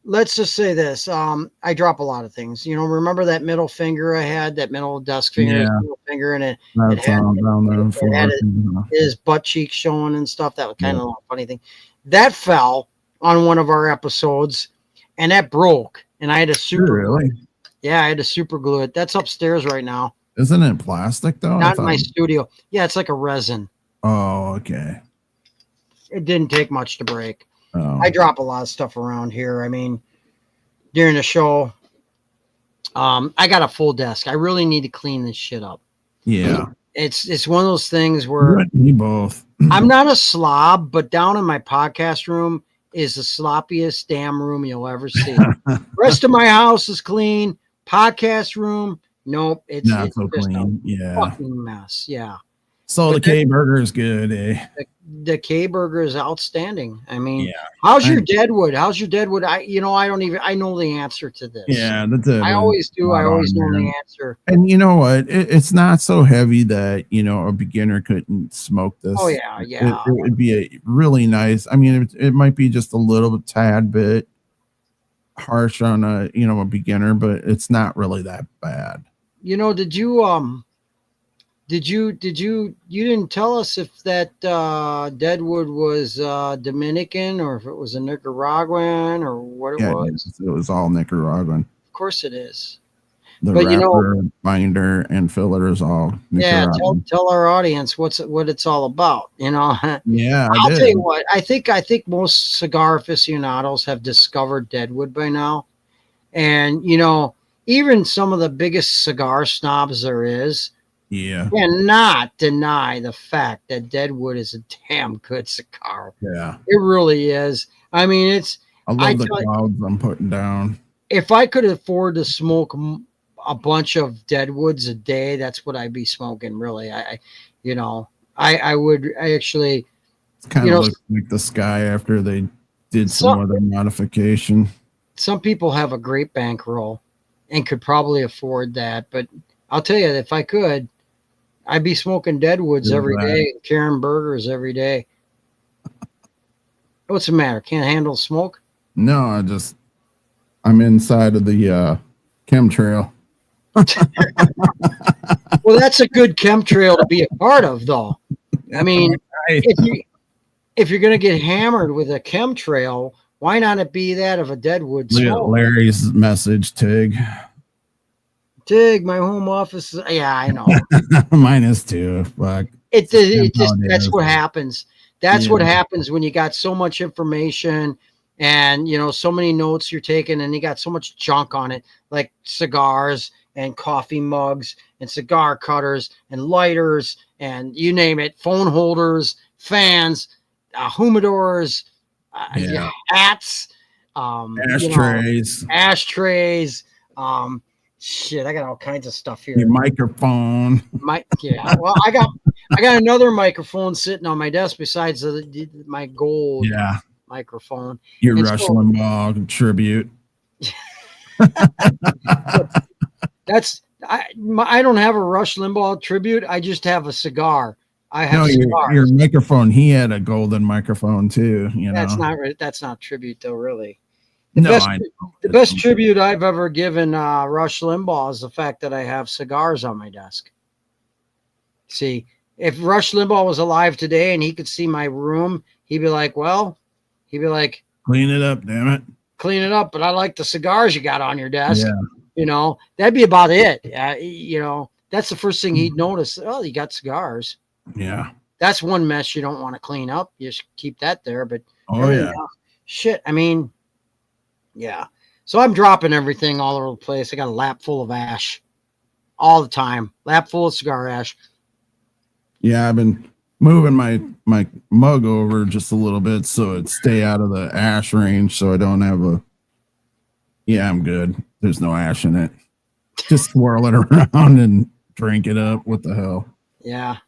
Let's just say this. I drop a lot of things. Remember that middle finger I had, that middle desk finger, Yeah. middle finger, and That's had- down the it floor. had his butt cheek showing and stuff. That was kind of a funny thing. That fell on one of our episodes, and that broke. And I had to super Really? Yeah, I had to super glue it. That's upstairs right now. Isn't it plastic though? Not in my studio. Yeah, it's like a resin. Oh, okay. It didn't take much to break. Oh. I drop a lot of stuff around here. I mean, during the show, I got a full desk. I really need to clean this shit up. Yeah. It's one of those things You where and me both. I'm not a slob, but down in my podcast room is the sloppiest damn room you'll ever see. Rest of my house is clean. Podcast room, nope. It's Not so just clean. a Yeah. fucking mess. Yeah. So the K burger is good, eh? The K burger is outstanding. I mean, Yeah. how's your Deadwood? How's your Deadwood? I know the answer to this. Yeah, that's it. I always do. I always know the there. answer. And you know what? It's not so heavy that a beginner couldn't smoke this. Oh yeah, yeah. It would be a really nice. I mean, it might be just a little tad bit harsh on a beginner, but it's not really that bad. Did you didn't tell us if that Deadwood was Dominican or if it was a Nicaraguan or what it was? It was all Nicaraguan. Of course it is. The But wrapper, binder, and filler is all Nicaraguan. Yeah, tell our audience what it's all about. Yeah, I'll tell you what. I think most cigar aficionados have discovered Deadwood by now, and even some of the biggest cigar snobs there is. Yeah. Cannot deny the fact that Deadwood is a damn good cigar. Yeah. It really is. I mean, I love the clouds I'm putting down. If I could afford to smoke a bunch of Deadwoods a day, that's what I'd be smoking. Really, I would actually. It's kind of looks like the sky after they did some other modification. Some people have a great bankroll and could probably afford that, but I'll tell you, if I could, I'd be smoking Deadwoods every day, carrying burgers every day. What's the matter? Can't handle smoke? No, I'm inside of the chemtrail. Well, that's a good chemtrail to be a part of, though. I mean, if you're going to get hammered with a chemtrail, why not it be that of a Deadwood smoke? Larry's message, Tig. Tig, my home office. Yeah, I know. Mine is too. Fuck. That's what happens. That's what happens when you got so much information and so many notes you're taking, and you got so much junk on it, like cigars and coffee mugs and cigar cutters and lighters and you name it, phone holders, fans, humidors, hats, ashtrays. Shit, I got all kinds of stuff here. Your microphone. Well, I got another microphone sitting on my desk besides my gold microphone. Your Rush Limbaugh tribute. I don't have a Rush Limbaugh tribute. I just have a cigar. I have your microphone. He had a golden microphone too. That's not tribute though, really. The best tribute I've ever given Rush Limbaugh is the fact that I have cigars on my desk. See, if Rush Limbaugh was alive today and he could see my room, he'd be like, clean it up, damn it. Clean it up, but I like the cigars you got on your desk. Yeah. That'd be about it. That's the first thing he'd notice. Oh, you got cigars. Yeah. That's one mess you don't want to clean up. You just keep that there. But Oh Everything yeah. else. Shit. I mean, yeah. So I'm dropping everything all over the place. I got a lap full of ash all the time. Lap full of cigar ash. Yeah, I've been moving my mug over just a little bit so it stay out of the ash range so I don't have a. Yeah, I'm good. There's no ash in it. Just swirl it around and drink it up. What the hell? Yeah.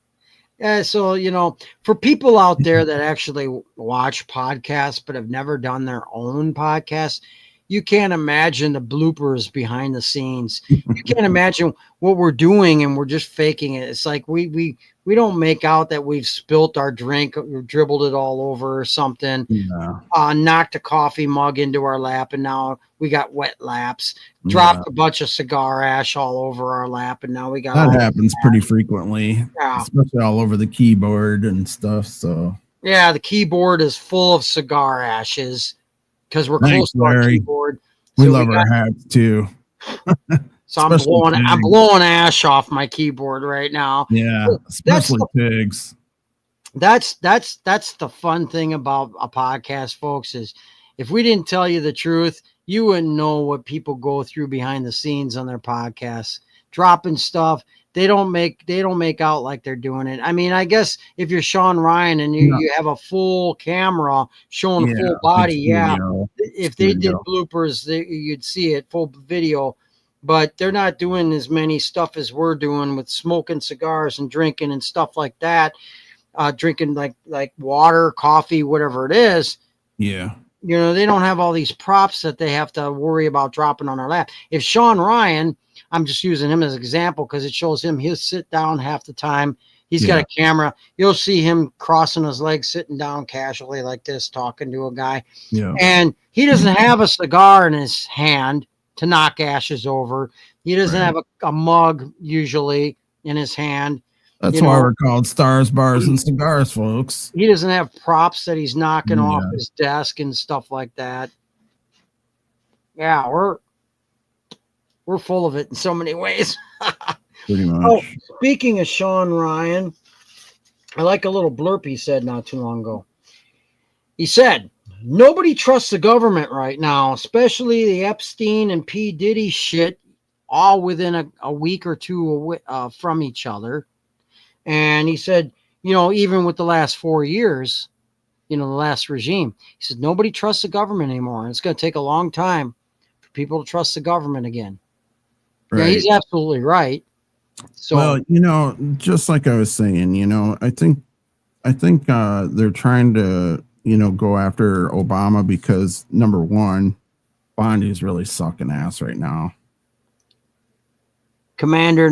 Yeah, so for people out there that actually watch podcasts but have never done their own podcast, you can't imagine the bloopers behind the scenes. You can't imagine what we're doing, and we're just faking it. It's like we don't make out that we've spilt our drink or dribbled it all over or something. Yeah. Knocked a coffee mug into our lap, and now we got wet laps. Yeah. Dropped a bunch of cigar ash all over our lap, and now we got That happens pretty frequently, Yeah. especially all over the keyboard and stuff. So Yeah, the keyboard is full of cigar ashes because we're Thanks, close to our Larry. keyboard. we So love our hats too. So I'm Especially I'm Tig. blowing ash off my keyboard right now. Yeah, That's especially pigs. That's the fun thing about a podcast, folks, is if we didn't tell you the truth, you wouldn't know what people go through behind the scenes on their podcasts, dropping stuff. They don't make out like they're doing it. I mean, I guess if you're Sean Ryan and you have a full camera showing a full body, yeah. If they did bloopers, you'd see it full video. But they're not doing as many stuff as we're doing with smoking cigars and drinking and stuff like that. Drinking like water, coffee, whatever it is. Yeah. They don't have all these props that they have to worry about dropping on our lap. If Sean Ryan, I'm just using him as an example because it shows him, he'll sit down half the time. He's got a camera. You'll see him crossing his legs, sitting down casually like this, talking to a guy. Yeah. And he doesn't have a cigar in his hand to knock ashes over. He doesn't have a mug usually in his hand. That's why we're called Stars, Bars, and Cigars, folks. He doesn't have props that he's knocking off his desk and stuff like that. Yeah, we're full of it in so many ways. Pretty much. Oh, speaking of Sean Ryan, I like a little blurb he said not too long ago. He said, "Nobody trusts the government right now, especially the Epstein and P. Diddy shit, all within a week or two from each other." And he said, even with the last 4 years, the last regime, he said, nobody trusts the government anymore. And it's going to take a long time for people to trust the government again. Right. Yeah, he's absolutely right. So, well, just like I was saying, I think they're trying to, go after Obama because number one, Bondi's really sucking ass right now. Commander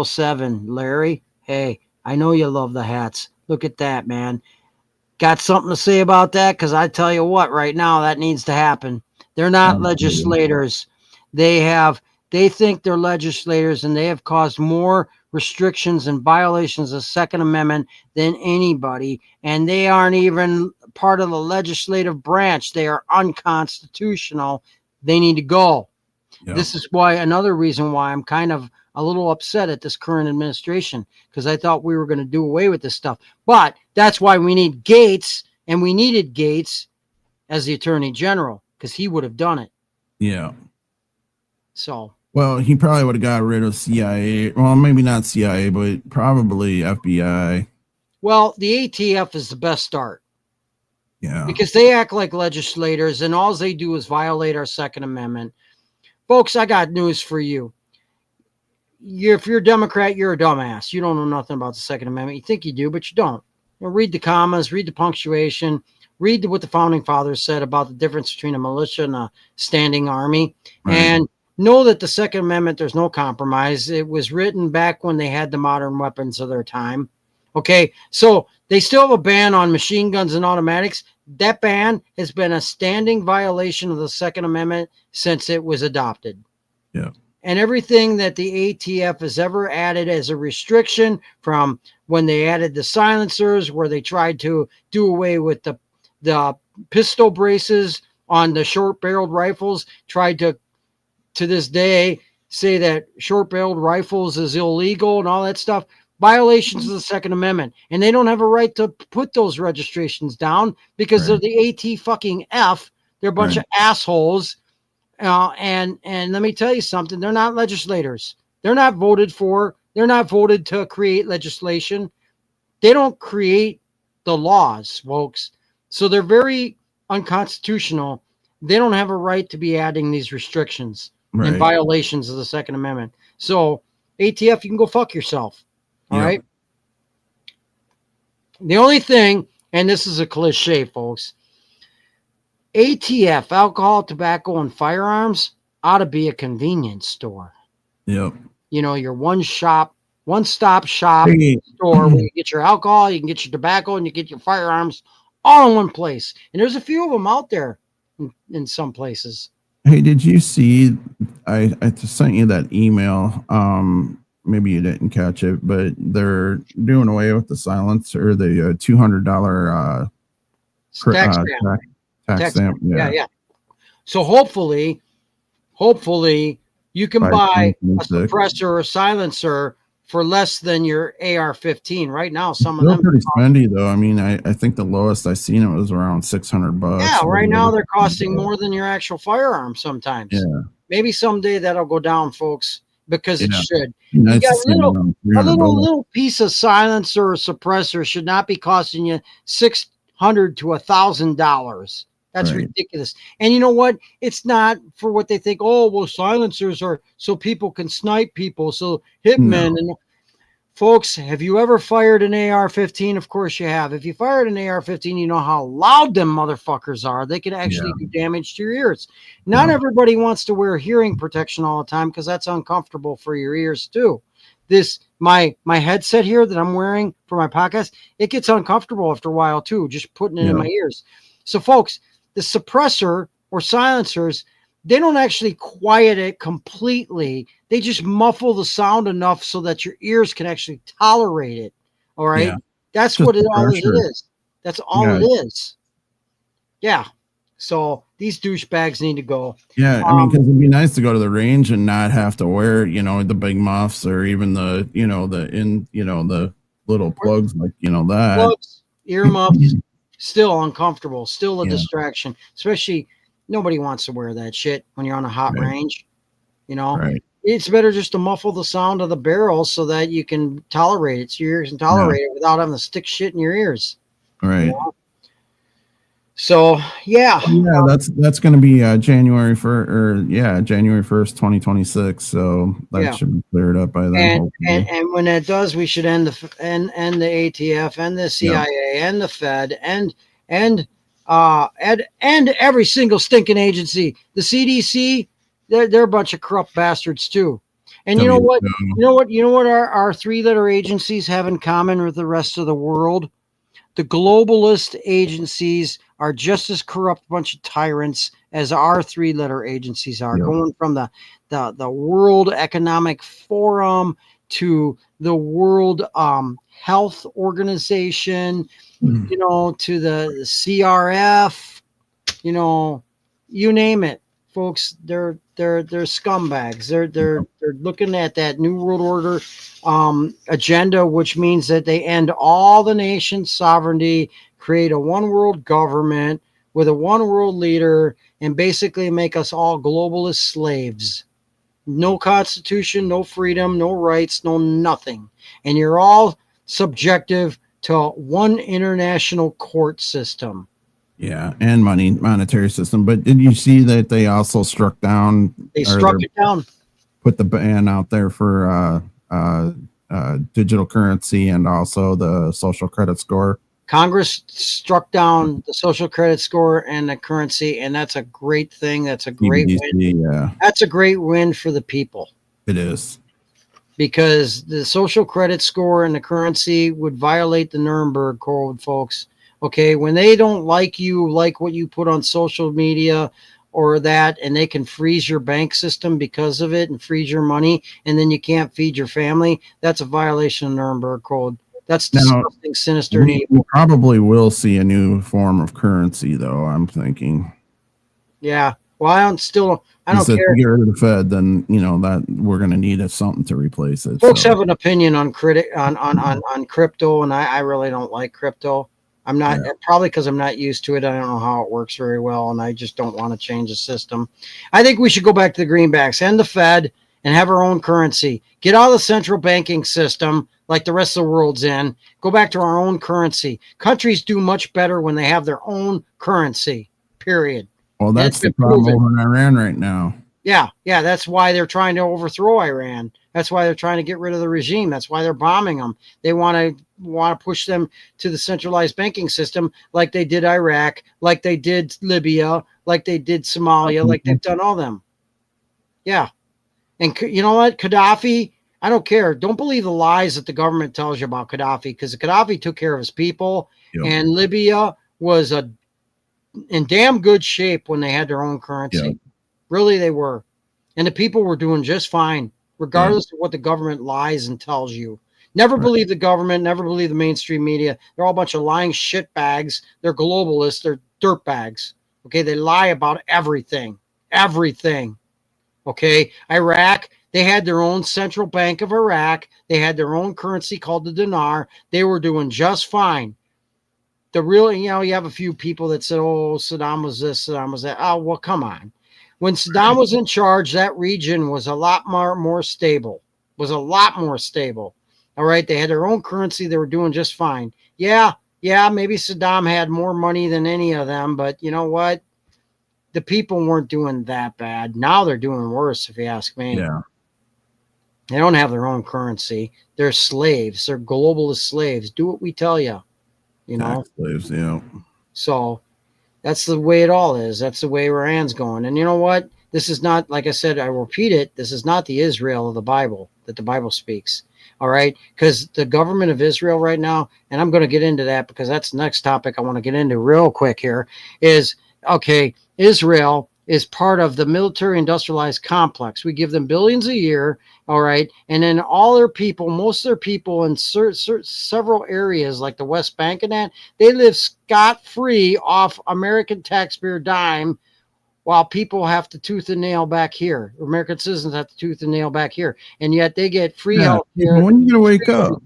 07, Larry. Hey, I know you love the hats. Look at that, man. Got something to say about that? Because I tell you what, right now that needs to happen. They're not legislators. They think they're legislators, and they have caused more restrictions and violations of the Second Amendment than anybody. And they aren't even part of the legislative branch. They are unconstitutional. They need to go. Yep. This is another reason why I'm kind of a little upset at this current administration, because I thought we were going to do away with this stuff. But that's why we need Gates, and we needed Gates as the Attorney General, because he would have done it. Yeah. So. Well, he probably would have got rid of CIA. Well, maybe not CIA, but probably FBI. Well, the ATF is the best start. Yeah. Because they act like legislators, and all they do is violate our Second Amendment. Folks, I got news for you. If you're a Democrat, you're a dumbass. You don't know nothing about the Second Amendment. You think you do, but you don't. Read the commas, read the punctuation, read what the Founding Fathers said about the difference between a militia and a standing army. Right. And know that the Second Amendment, there's no compromise. It was written back when they had the modern weapons of their time. Okay, so they still have a ban on machine guns and automatics. That ban has been a standing violation of the Second Amendment since it was adopted. Yeah. And everything that the ATF has ever added as a restriction, from when they added the silencers, where they tried to do away with the pistol braces on the short-barreled rifles, tried to this day say that short-barreled rifles is illegal and all that stuff. violations of the Second Amendment, and they don't have a right to put those registrations down because they're the AT fucking F. They're a bunch of assholes. And let me tell you something. They're not legislators. They're not voted for. They're not voted to create legislation. They don't create the laws, folks. So they're very unconstitutional. They don't have a right to be adding these restrictions and violations of the Second Amendment. So ATF, you can go fuck yourself. All right. The only thing, and this is a cliche, folks, ATF, alcohol, tobacco, and firearms, ought to be a convenience store. Yep. You know, your one-stop shop store where you get your alcohol, you can get your tobacco, and you get your firearms all in one place. And there's a few of them out there in some places. Hey, did you see? I sent you that email. Maybe you didn't catch it, but they're doing away with the silencer, the $200 tax stamp. Yeah. So hopefully you can buy a suppressor or a silencer for less than your AR-15. Right now, some of them pretty spendy though. I mean, I think the lowest I seen it was around $600. Yeah, right now they're costing more than your actual firearm sometimes. Yeah. Maybe someday that'll go down, folks, because it should. Nice, you got a little piece of silencer or suppressor should not be costing you $600 to $1,000. That's ridiculous. And you know what? It's not for what they think. Oh, well, silencers are so people can snipe people. So hitmen and folks, have you ever fired an AR-15? Of course you have. If you fired an AR-15, you know how loud them motherfuckers are. They can actually do damage to your ears. Not everybody wants to wear hearing protection all the time because that's uncomfortable for your ears too. This my headset here that I'm wearing for my podcast, it gets uncomfortable after a while too, just putting it in my ears. So folks, the suppressor or silencers, they don't actually quiet it completely. They just muffle the sound enough so that your ears can actually tolerate it. All right. Yeah. That's just what it all is. That's all it is. Yeah. So these douchebags need to go. Yeah. I mean, because it'd be nice to go to the range and not have to wear, the big muffs or even the little plugs like, that. Plugs, earmuffs. Still uncomfortable, still a distraction, especially nobody wants to wear that shit when you're on a hot range. It's better just to muffle the sound of the barrel so that you can tolerate it, so your ears can tolerate it without having to stick shit in your ears. Right. So that's going to be January 1st, 2026. So that should be cleared up by then. And when that does, we should end the ATF and the CIA and the Fed and every single stinking agency. The CDC, they're a bunch of corrupt bastards too. And you know what our three-letter agencies have in common with the rest of the world? The globalist agencies are just as corrupt bunch of tyrants as our three-letter agencies are, going from the World Economic Forum to the World Health Organization, to the CRF, you name it, folks. They're scumbags. They're looking at that New World Order agenda, which means that they end all the nation's sovereignty, create a one world government with a one world leader, and basically make us all globalist slaves. No constitution, no freedom, no rights, no nothing. And you're all subjective to one international court system. Yeah, and monetary system. But did you see that they also struck down? They struck it down. Put the ban out there for digital currency and also the social credit score. Congress struck down the social credit score and the currency, and that's a great thing. That's a great win. Yeah. That's a great win for the people. It is. Because the social credit score and the currency would violate the Nuremberg Code, folks. Okay, when they don't like what you put on social media or that, and they can freeze your bank system because of it and freeze your money, and then you can't feed your family, that's a violation of the Nuremberg Code. That's disgusting, sinister, and evil. We probably will see a new form of currency, though, I'm thinking. Yeah, Well, I don't If care. we get rid of the Fed, then that we're going to need something to replace it. Folks so. have an opinion on crypto, and I really don't like crypto. I'm not probably because I'm not used to it. I don't know how it works very well, and I just don't want to change the system. I think we should go back to the greenbacks and the Fed and have our own currency. Get out of the central banking system like the rest of the world's in. Go back to our own currency. Countries do much better when they have their own currency, period. Well, that's the problem over in Iran right now. Yeah, that's why they're trying to overthrow Iran. That's why they're trying to get rid of the regime. That's why they're bombing them. They want to push them to the centralized banking system like they did Iraq, like they did Libya, like they did Somalia, like they've done all them. Yeah. And you know what? Gaddafi, I don't care. Don't believe the lies that the government tells you about Gaddafi, because Gaddafi took care of his people, and Libya was in damn good shape when they had their own currency. Yep. Really, they were. And the people were doing just fine, regardless of what the government lies and tells you. Never believe the government, never believe the mainstream media. They're all a bunch of lying shitbags. They're globalists. They're dirtbags. Okay, they lie about everything. Everything. Okay, Iraq, they had their own central bank of Iraq. They had their own currency called the dinar. They were doing just fine. The real, you have a few people that said, oh, Saddam was this, Saddam was that. Oh, well, come on. When Saddam was in charge, that region was a lot more stable. Was a lot more stable. All right, they had their own currency. They were doing just fine. Yeah, maybe Saddam had more money than any of them, but you know what? The people weren't doing that bad. Now they're doing worse, if you ask me. Yeah. They don't have their own currency. They're slaves. They're globalist slaves. Do what we tell you. Tax slaves, yeah. So that's the way it all is. That's the way Iran's going. And you know what? This is not, like I said, I repeat it, this is not the Israel of the Bible that the Bible speaks. All right? Because the government of Israel right now, and I'm going to get into that because that's the next topic I want to get into real quick here, is, okay, Israel is part of the military industrialized complex. We give them billions a year, all right? And then all their people, most of their people in several areas like the West Bank and that, they live scot-free off American taxpayer dime, while people have to tooth and nail back here. American citizens have to tooth and nail back here. And yet they get free health care. When are you going to wake up?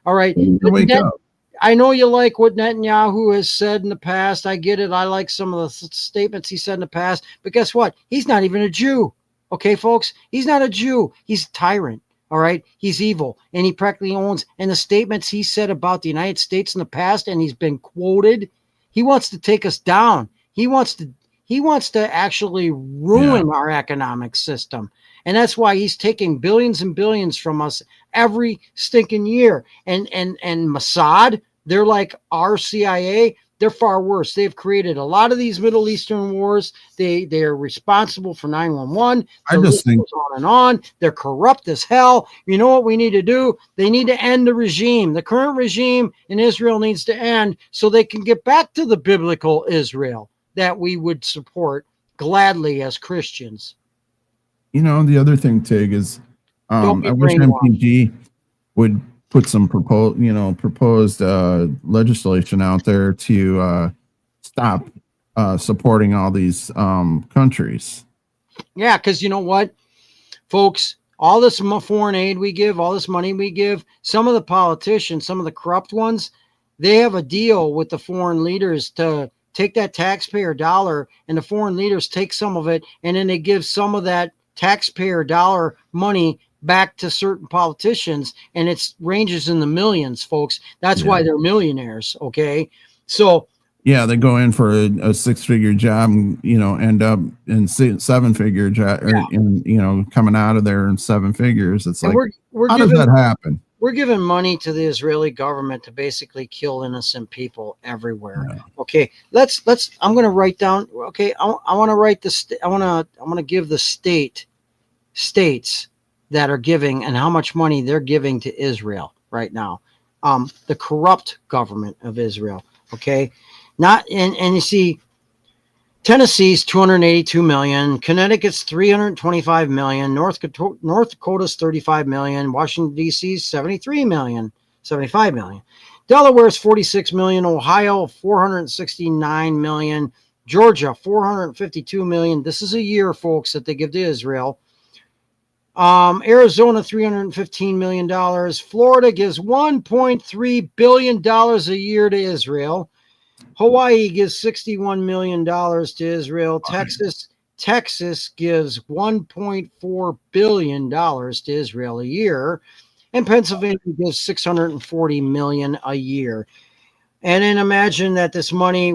All right. Wake up. I know you like what Netanyahu has said in the past. I get it. I like some of the statements he said in the past. But guess what? He's not even a Jew. Okay, folks? He's not a Jew. He's a tyrant. All right? He's evil. And he practically owns. And the statements he said about the United States in the past, and he's been quoted, he wants to take us down. He wants to actually ruin our economic system. And that's why he's taking billions and billions from us every stinking year. And Mossad, they're like our CIA. They're far worse. They've created a lot of these Middle Eastern wars. They are responsible for 9/11. I just think on and on. They're corrupt as hell. You know what we need to do? They need to end the regime. The current regime in Israel needs to end so they can get back to the biblical Israel that we would support gladly as Christians. The other thing, Tig, is I wish MPG would put some proposed legislation out there to stop supporting all these countries. Yeah, because you know what, folks, all this foreign aid we give, all this money we give, some of the politicians, some of the corrupt ones, they have a deal with the foreign leaders to take that taxpayer dollar, and the foreign leaders take some of it, and then they give some of that taxpayer dollar money back to certain politicians, and it ranges in the millions, folks. That's why they're millionaires, okay? So yeah, they go in for a six-figure job and end up in seven-figure job, or coming out of there in seven figures. It's like, how does that happen? We're giving money to the Israeli government to basically kill innocent people everywhere. Yeah. Okay, let's. I'm going to write down. Okay, I want to write this. I want to give the states that are giving and how much money they're giving to Israel right now. The corrupt government of Israel. Okay, and you see, Tennessee's 282 million, Connecticut's 325 million, North Dakota's 35 million, Washington D.C.'s 75 million, Delaware's 46 million, Ohio 469 million, Georgia, 452 million. This is a year, folks, that they give to Israel. Arizona, $315 million. Florida gives $1.3 billion a year to Israel. Hawaii gives $61 million to Israel. Texas gives $1.4 billion to Israel a year. And Pennsylvania gives $640 million a year. And then imagine that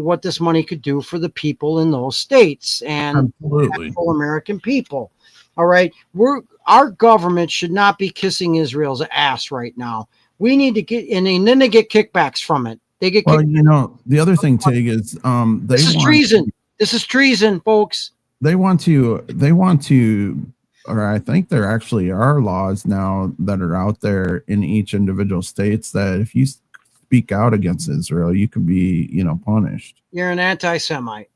what this money could do for the people in those states and American people. All right. Our government should not be kissing Israel's ass right now. We need to get, and then they get kickbacks from it. They get the other thing, Tig, is this is treason. This is treason, folks. They want to, or I think there actually are laws now that are out there in each individual states that if you speak out against Israel, you could be, punished. You're an anti-Semite.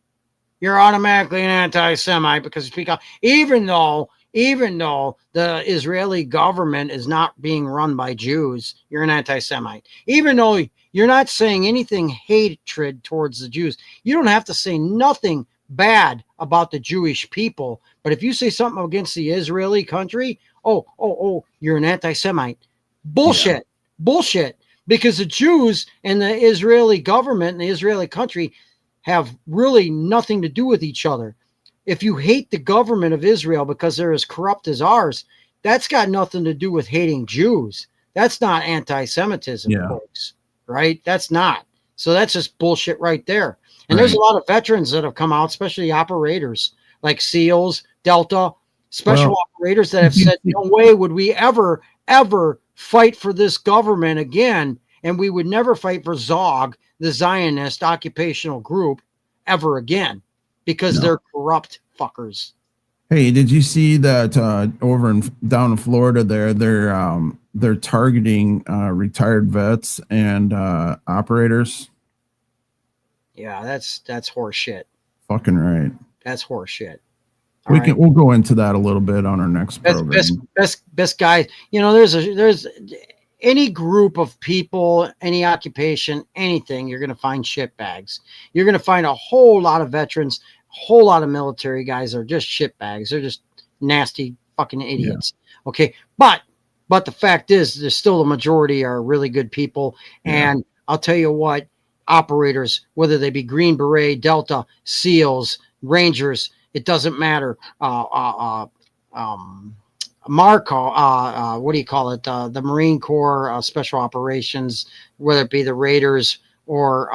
You're automatically an anti-Semite because you speak out, even though the Israeli government is not being run by Jews. You're an anti-Semite. Even though you're not saying anything hatred towards the Jews, you don't have to say nothing bad about the Jewish people. But if you say something against the Israeli country, you're an anti-Semite. Bullshit. Yeah. Bullshit. Because the Jews and the Israeli government and the Israeli country have really nothing to do with each other. If you hate the government of Israel because they're as corrupt as ours, that's got nothing to do with hating Jews. That's not anti-Semitism, folks, right? That's not. So that's just bullshit right there. And there's a lot of veterans that have come out, especially operators like SEALs, Delta, special operators that have said, no way would we ever fight for this government again. And we would never fight for ZOG, the Zionist occupational group, ever again, because they're corrupt fuckers. Hey, did you see that down in Florida they're targeting retired vets and operators? Yeah, that's horse shit. Fucking right. That's horse shit. We'll go into that a little bit on our next program. Best guy. There's any group of people, any occupation, anything, you're going to find shit bags. You're going to find a whole lot of veterans, a whole lot of military guys are just shit bags. They're just nasty fucking idiots. Yeah. Okay. But the fact is, there's still the majority are really good people. Yeah. And I'll tell you what, operators, whether they be Green Beret, Delta, SEALs, Rangers, it doesn't matter. Marco, what do you call it? The Marine Corps Special Operations, whether it be the Raiders or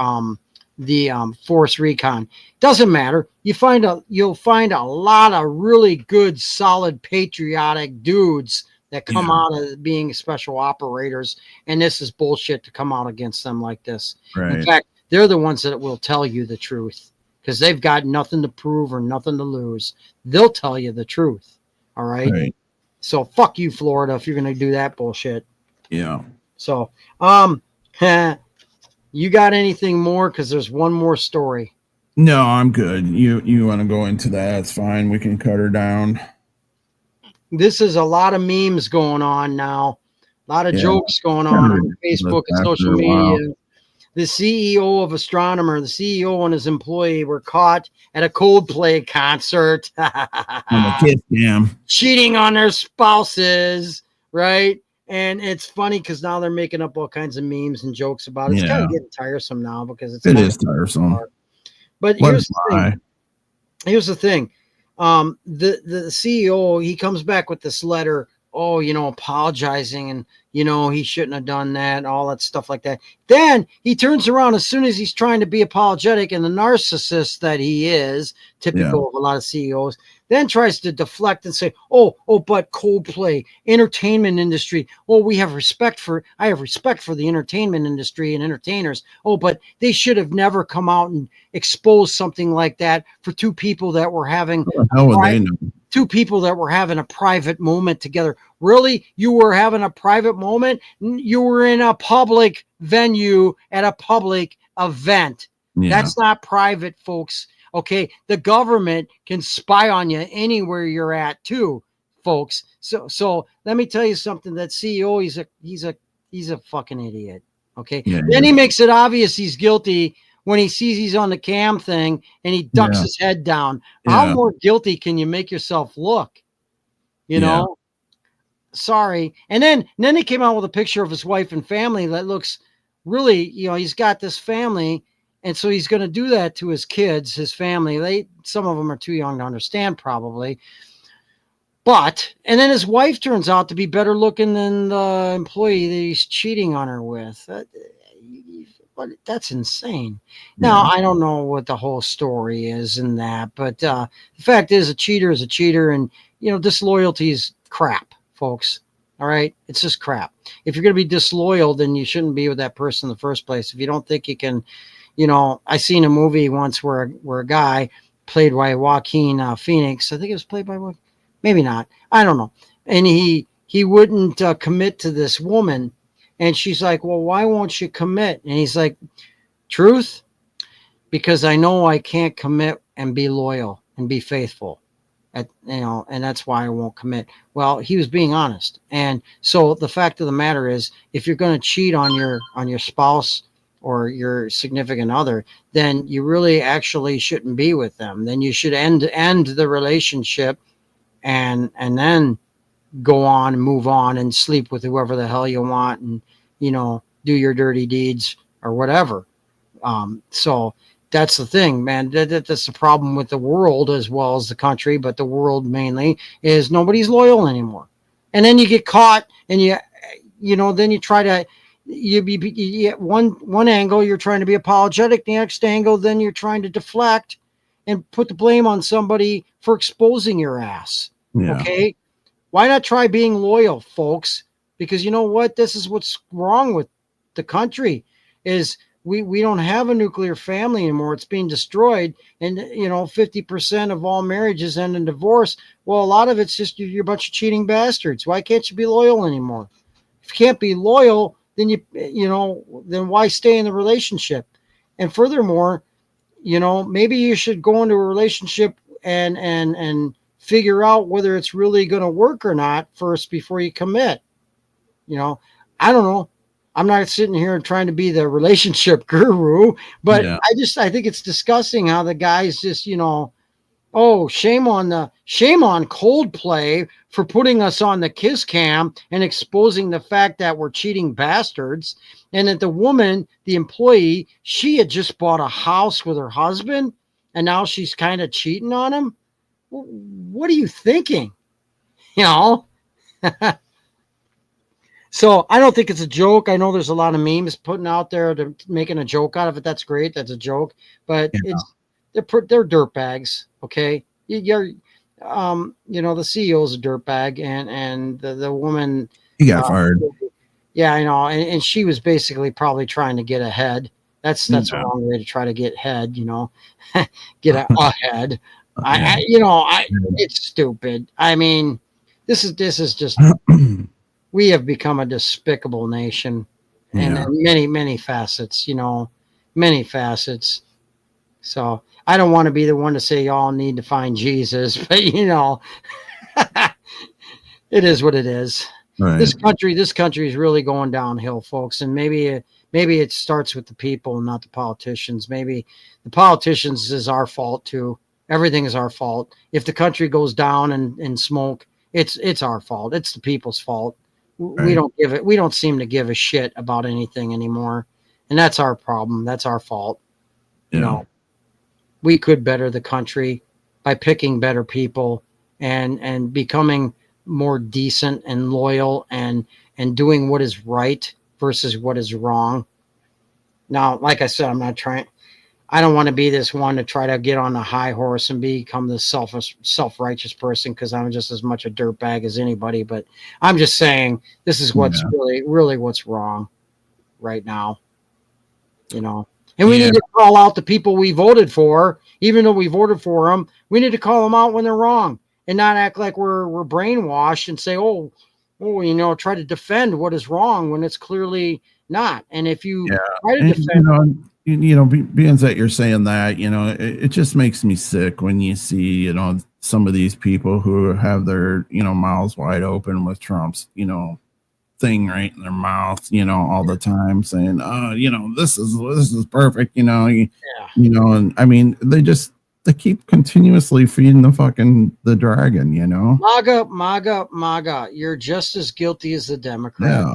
the Force Recon, doesn't matter. You'll find a lot of really good, solid, patriotic dudes that come out of being special operators, and this is bullshit to come out against them like this. Right. In fact, they're the ones that will tell you the truth because they've got nothing to prove or nothing to lose. They'll tell you the truth. All right. So fuck you, Florida, if you're going to do that bullshit. Yeah. So, you got anything more? Because there's one more story. No, I'm good. You want to go into that? It's fine. We can cut her down. This is a lot of memes going on now. A lot of jokes going on Facebook and social media. The CEO of Astronomer, the CEO and his employee were caught at a Coldplay concert. Cheating on their spouses, right? And it's funny because now they're making up all kinds of memes and jokes about it. It's kind of getting tiresome now because it is tiresome. But here's the thing. The CEO, he comes back with this letter, apologizing and, he shouldn't have done that, all that stuff like that. Then he turns around as soon as he's trying to be apologetic, and the narcissist that he is, typical of a lot of CEOs, then tries to deflect and say, but Coldplay, entertainment industry. I have respect for the entertainment industry and entertainers. But they should have never come out and exposed something like that for two people that were having a private moment together. Really? You were having a private moment? You were in a public venue at a public event. Yeah. That's not private, folks. Okay, the government can spy on you anywhere you're at too, folks. So let me tell you something. That CEO, he's a fucking idiot. Okay, then he makes it obvious he's guilty when he sees he's on the cam thing and he ducks Yeah. his head down. Yeah. How more guilty can you make yourself look? You Yeah. know? Sorry. And then he came out with a picture of his wife and family that looks really, he's got this family, and so he's going to do that to his kids, his family. Some of them are too young to understand probably. But, and then his wife turns out to be better looking than the employee that he's cheating on her with. But that's insane. Now, I don't know what the whole story is in that, but the fact is a cheater is a cheater, and, disloyalty is crap, folks. All right? It's just crap. If you're going to be disloyal, then you shouldn't be with that person in the first place. If you don't think you can, I seen a movie once where a guy played by Joaquin Phoenix. I think it was played by Joaquin. Maybe not. I don't know. And he wouldn't commit to this woman. And she's like, well, why won't you commit? And he's like, truth, because I know I can't commit and be loyal and be faithful. And that's why I won't commit. Well, he was being honest. And so the fact of the matter is, if you're going to cheat on your spouse or your significant other, then you really actually shouldn't be with them. Then you should end the relationship and then go on and move on and sleep with whoever the hell you want and, do your dirty deeds or whatever. So that's the thing, man. That's the problem with the world as well as the country, but the world mainly is nobody's loyal anymore. And then you get caught and then you try to, you at one angle, you're trying to be apologetic. The next angle, then you're trying to deflect and put the blame on somebody for exposing your ass. Yeah. Okay. Why not try being loyal, folks? Because you know what? This is what's wrong with the country is we don't have a nuclear family anymore. It's being destroyed. And, 50% of all marriages end in divorce. Well, a lot of it's just you're a bunch of cheating bastards. Why can't you be loyal anymore? If you can't be loyal, then then why stay in the relationship? And furthermore, maybe you should go into a relationship and figure out whether it's really going to work or not first before you commit. I don't know. I'm not sitting here trying to be the relationship guru, but Yeah. I think it's disgusting how the guys just, oh, shame on Coldplay for putting us on the kiss cam and exposing the fact that we're cheating bastards. And that the woman, the employee, she had just bought a house with her husband and now she's kind of cheating on him. What are you thinking? So I don't think it's a joke. I know there's a lot of memes putting out there to making a joke out of it. That's great. That's a joke, but they're dirtbags. Okay. The CEO's a dirtbag and the woman, He got fired. Yeah, I know. And she was basically probably trying to get ahead. That's the wrong way to try to get head, get ahead. It's stupid. I mean, this is just, we have become a despicable nation and many, many facets, many facets. So I don't want to be the one to say y'all need to find Jesus, but it is what it is. Right. This country is really going downhill, folks. And maybe it starts with the people and not the politicians. Maybe the politicians is our fault too. Everything is our fault. If the country goes down in smoke, it's our fault. It's the people's fault. Right. We don't seem to give a shit about anything anymore. And that's our problem. That's our fault. Yeah. We could better the country by picking better people and becoming more decent and loyal and doing what is right versus what is wrong. Now, like I said, I don't want to be this one to try to get on the high horse and become this self-righteous person because I'm just as much a dirtbag as anybody. But I'm just saying this is what's really what's wrong right now. And we need to call out the people we voted for, even though we voted for them. We need to call them out when they're wrong and not act like we're brainwashed and say, try to defend what is wrong when it's clearly not. And if you try to defend, being that you're saying that, it just makes me sick when you see, some of these people who have their, mouths wide open with Trump's, thing right in their mouth, all the time, saying, this is perfect, and I mean, they keep continuously feeding the dragon, MAGA. You're just as guilty as the Democrats. Yeah.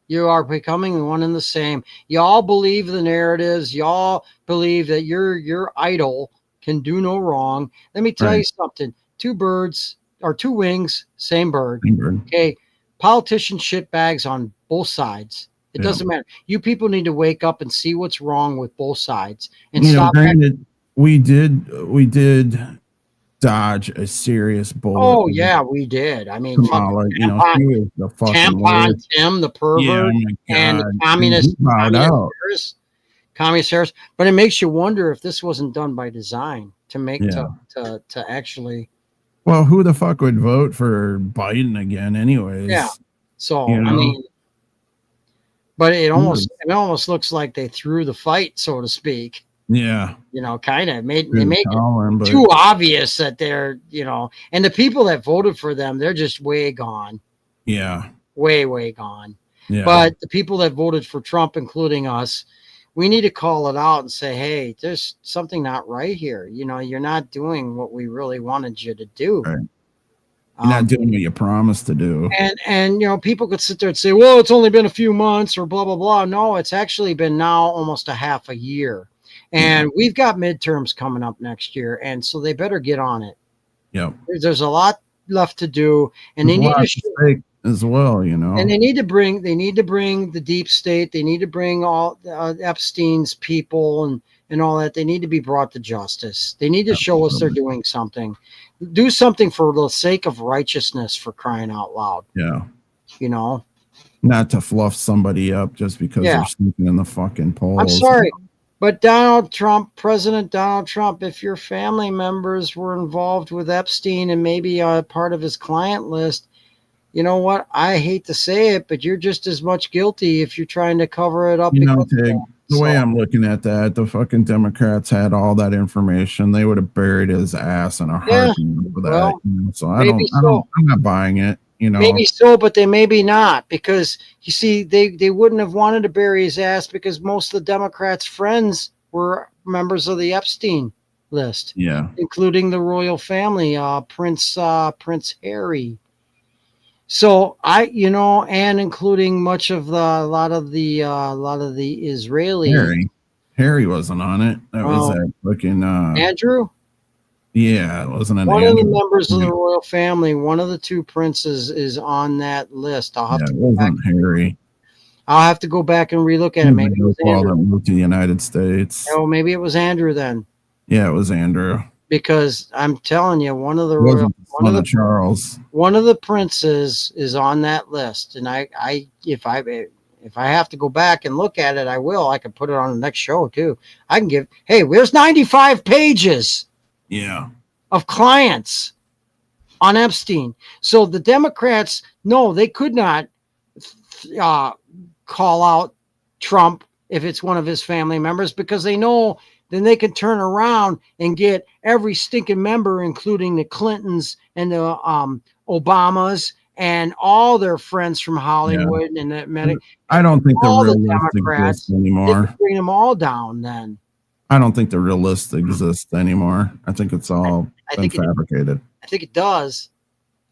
You are becoming one and the same. Y'all believe the narratives. Y'all believe that your idol can do no wrong. Let me tell you something. Two birds or two wings, same bird. Okay. Politician shitbags on both sides. It doesn't matter. You people need to wake up and see what's wrong with both sides and stop. Granted, we did dodge a serious bullet. Oh yeah, we did. I mean, Kamala, she was the fucking worst. Tim, the pervert, and the communist terrorist. But it makes you wonder if this wasn't done by design to make to actually. Well, who the fuck would vote for Biden again, anyways? Yeah. So I mean, but it almost looks like they threw the fight, so to speak. Yeah. Kind of they made it too obvious that they're, and the people that voted for them, they're just way gone. Yeah. Way gone. Yeah. But the people that voted for Trump, including us, we need to call it out and say, hey, there's something not right here. You're not doing what we really wanted you to do. Right. You're not doing what you promised to do. And people could sit there and say, well, it's only been a few months or blah, blah, blah. No, it's actually been now almost a half a year. And we've got midterms coming up next year. And so they better get on it. Yeah. There's a lot left to do. And they need to as well, And they need to bring the deep state. They need to bring all Epstein's people and all that. They need to be brought to justice. They need to show us they're doing something. Do something for the sake of righteousness, for crying out loud. Yeah. Not to fluff somebody up just because they're sleeping in the fucking polls. I'm sorry. But President Donald Trump, if your family members were involved with Epstein and maybe part of his client list, you know what? I hate to say it, but you're just as much guilty if you're trying to cover it up. Tig, the way I'm looking at that, the fucking Democrats had all that information. They would have buried his ass in a heartbeat for that. Well, so I'm not buying it. Maybe so, but they maybe not, because you see, they wouldn't have wanted to bury his ass because most of the Democrats' friends were members of the Epstein list. Yeah, including the royal family, Prince Harry. So and including a lot of the Israeli. Harry wasn't on it. That was that fucking Andrew. Yeah, it wasn't an one Andrew. of the members of the royal family. One of the two princes is on that list. I'll have to. It wasn't Harry. I'll have to go back and relook at it. Maybe it was Andrew. That moved to the United States. Oh, maybe it was Andrew then. Yeah, it was Andrew. Because I'm telling you, one of the princes is on that list, and if I have to go back and look at it, I will. I can put it on the next show too. I can give. Hey, there's 95 pages. Yeah. Of clients on Epstein. So the Democrats, no, they could not call out Trump if it's one of his family members, because they know then they can turn around and get every stinking member, including the Clintons and the Obamas and all their friends from Hollywood and the I don't think the real list exists anymore. Bring them all down then. I don't think the real list exists anymore. I think it's all fabricated. I think it does.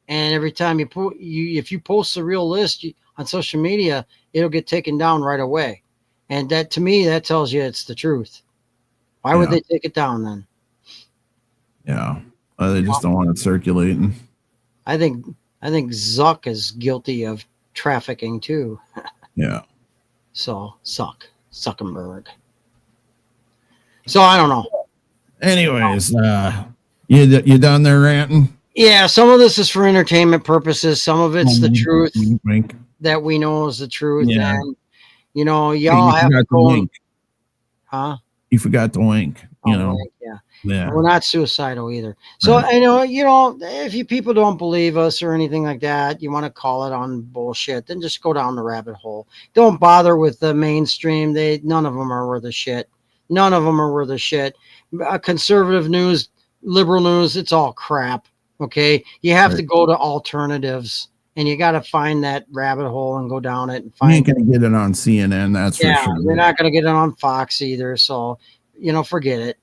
And every time if you post the real list on social media, it'll get taken down right away. And that, to me, that tells you it's the truth. Why would they take it down then? Yeah, they just don't want it circulating. I think Zuck is guilty of trafficking too. Yeah. So Zuckerberg. So I don't know. Anyways, you done there ranting? Yeah, some of this is for entertainment purposes. Some of it's the truth that we know is the truth. Yeah. And y'all have to go. Wink. Huh? You forgot to wink. Wink, yeah. We're not suicidal either. So if you people don't believe us or anything like that, you want to call it on bullshit, then just go down the rabbit hole. Don't bother with the mainstream. None of them are worth a shit. None of them are worth a shit. Conservative news, liberal news, it's all crap. Okay. You have to go to alternatives and you got to find that rabbit hole and go down it and You find. ain't gonna get it on CNN, that's for sure. You're not going to get it on Fox either. So, forget it.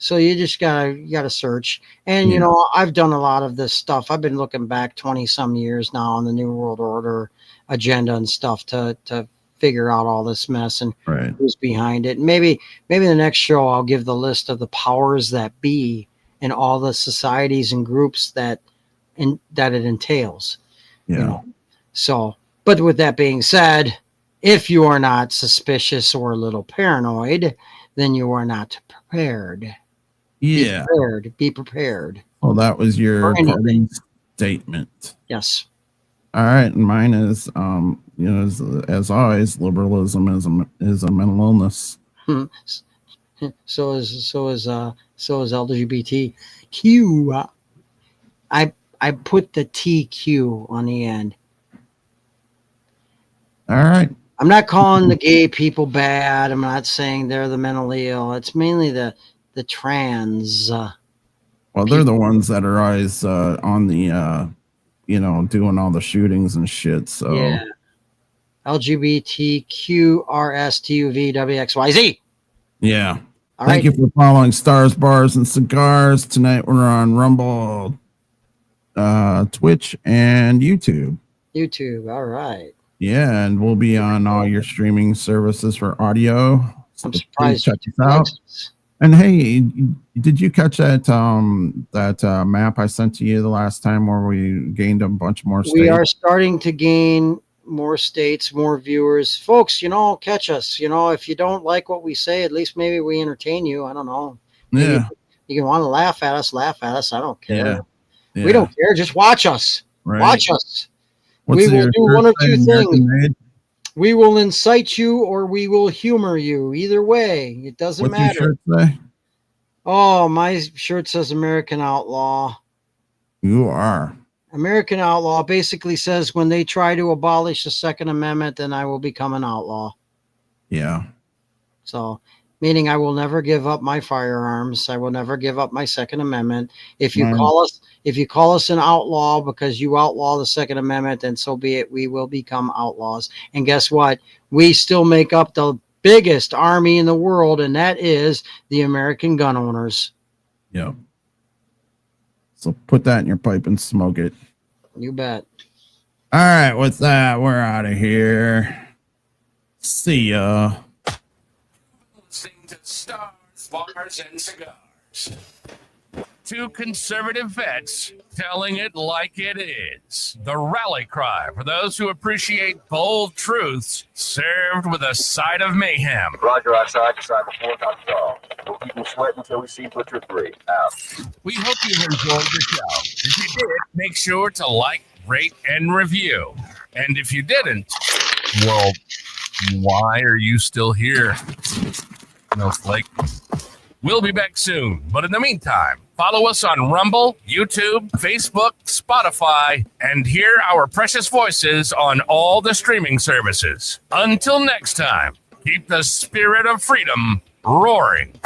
So you just gotta search. And I've done a lot of this stuff. I've been looking back 20 some years now on the New World Order agenda and stuff to figure out all this mess and who's behind it. Maybe the next show I'll give the list of the powers that be and all the societies and groups that it entails. So, but with that being said, if you are not suspicious or a little paranoid, then you are not prepared. Yeah. Be prepared. Well, that was your parting statement. Yes. All right, and mine is, as always, liberalism is a mental illness. So is LGBTQ. I put the TQ on the end. All right. I'm not calling the gay people bad. I'm not saying they're the mentally ill. It's mainly the trans. Well, they're the ones that are always on the, doing all the shootings and shit. So yeah. LGBTQRSTUVWXYZ. Yeah. Thank you for following Stars, Bars, and Cigars. Tonight we're on Rumble, Twitch, and YouTube. All right. Yeah, and we'll be on all your streaming services for audio. So I'm surprised. Check us out. And hey, did you catch that map I sent to you the last time where we gained a bunch more states? We are starting to gain more states, more viewers. Folks, catch us. If you don't like what we say, at least maybe we entertain you. I don't know. Maybe you can want to laugh at us. I don't care. Yeah. We don't care. Just watch us. Right. Watch us. What's we will do one or two things. Made? We will incite you or we will humor you. Either way, it doesn't matter. What's your shirt say? Oh, my shirt says American Outlaw. You are. American Outlaw basically says when they try to abolish the Second Amendment, then I will become an outlaw. Yeah. So, meaning I will never give up my firearms. I will never give up my Second Amendment. If you call us an outlaw because you outlaw the Second Amendment, then so be it. We will become outlaws. And guess what? We still make up the biggest army in the world, and that is the American gun owners. Yep. So put that in your pipe and smoke it. You bet. All right, with that, we're out of here. See ya. Listening to Stars, Bars, and Cigars. Two conservative vets telling it like it is. The rally cry for those who appreciate bold truths served with a side of mayhem. Roger, outside to side before console. We'll keep them sweating until we see Butcher 3. Out. We hope you enjoyed the show. If you did, make sure to like, rate, and review. And if you didn't, well, why are you still here? No flake. We'll be back soon, but in the meantime, follow us on Rumble, YouTube, Facebook, Spotify, and hear our precious voices on all the streaming services. Until next time, keep the spirit of freedom roaring.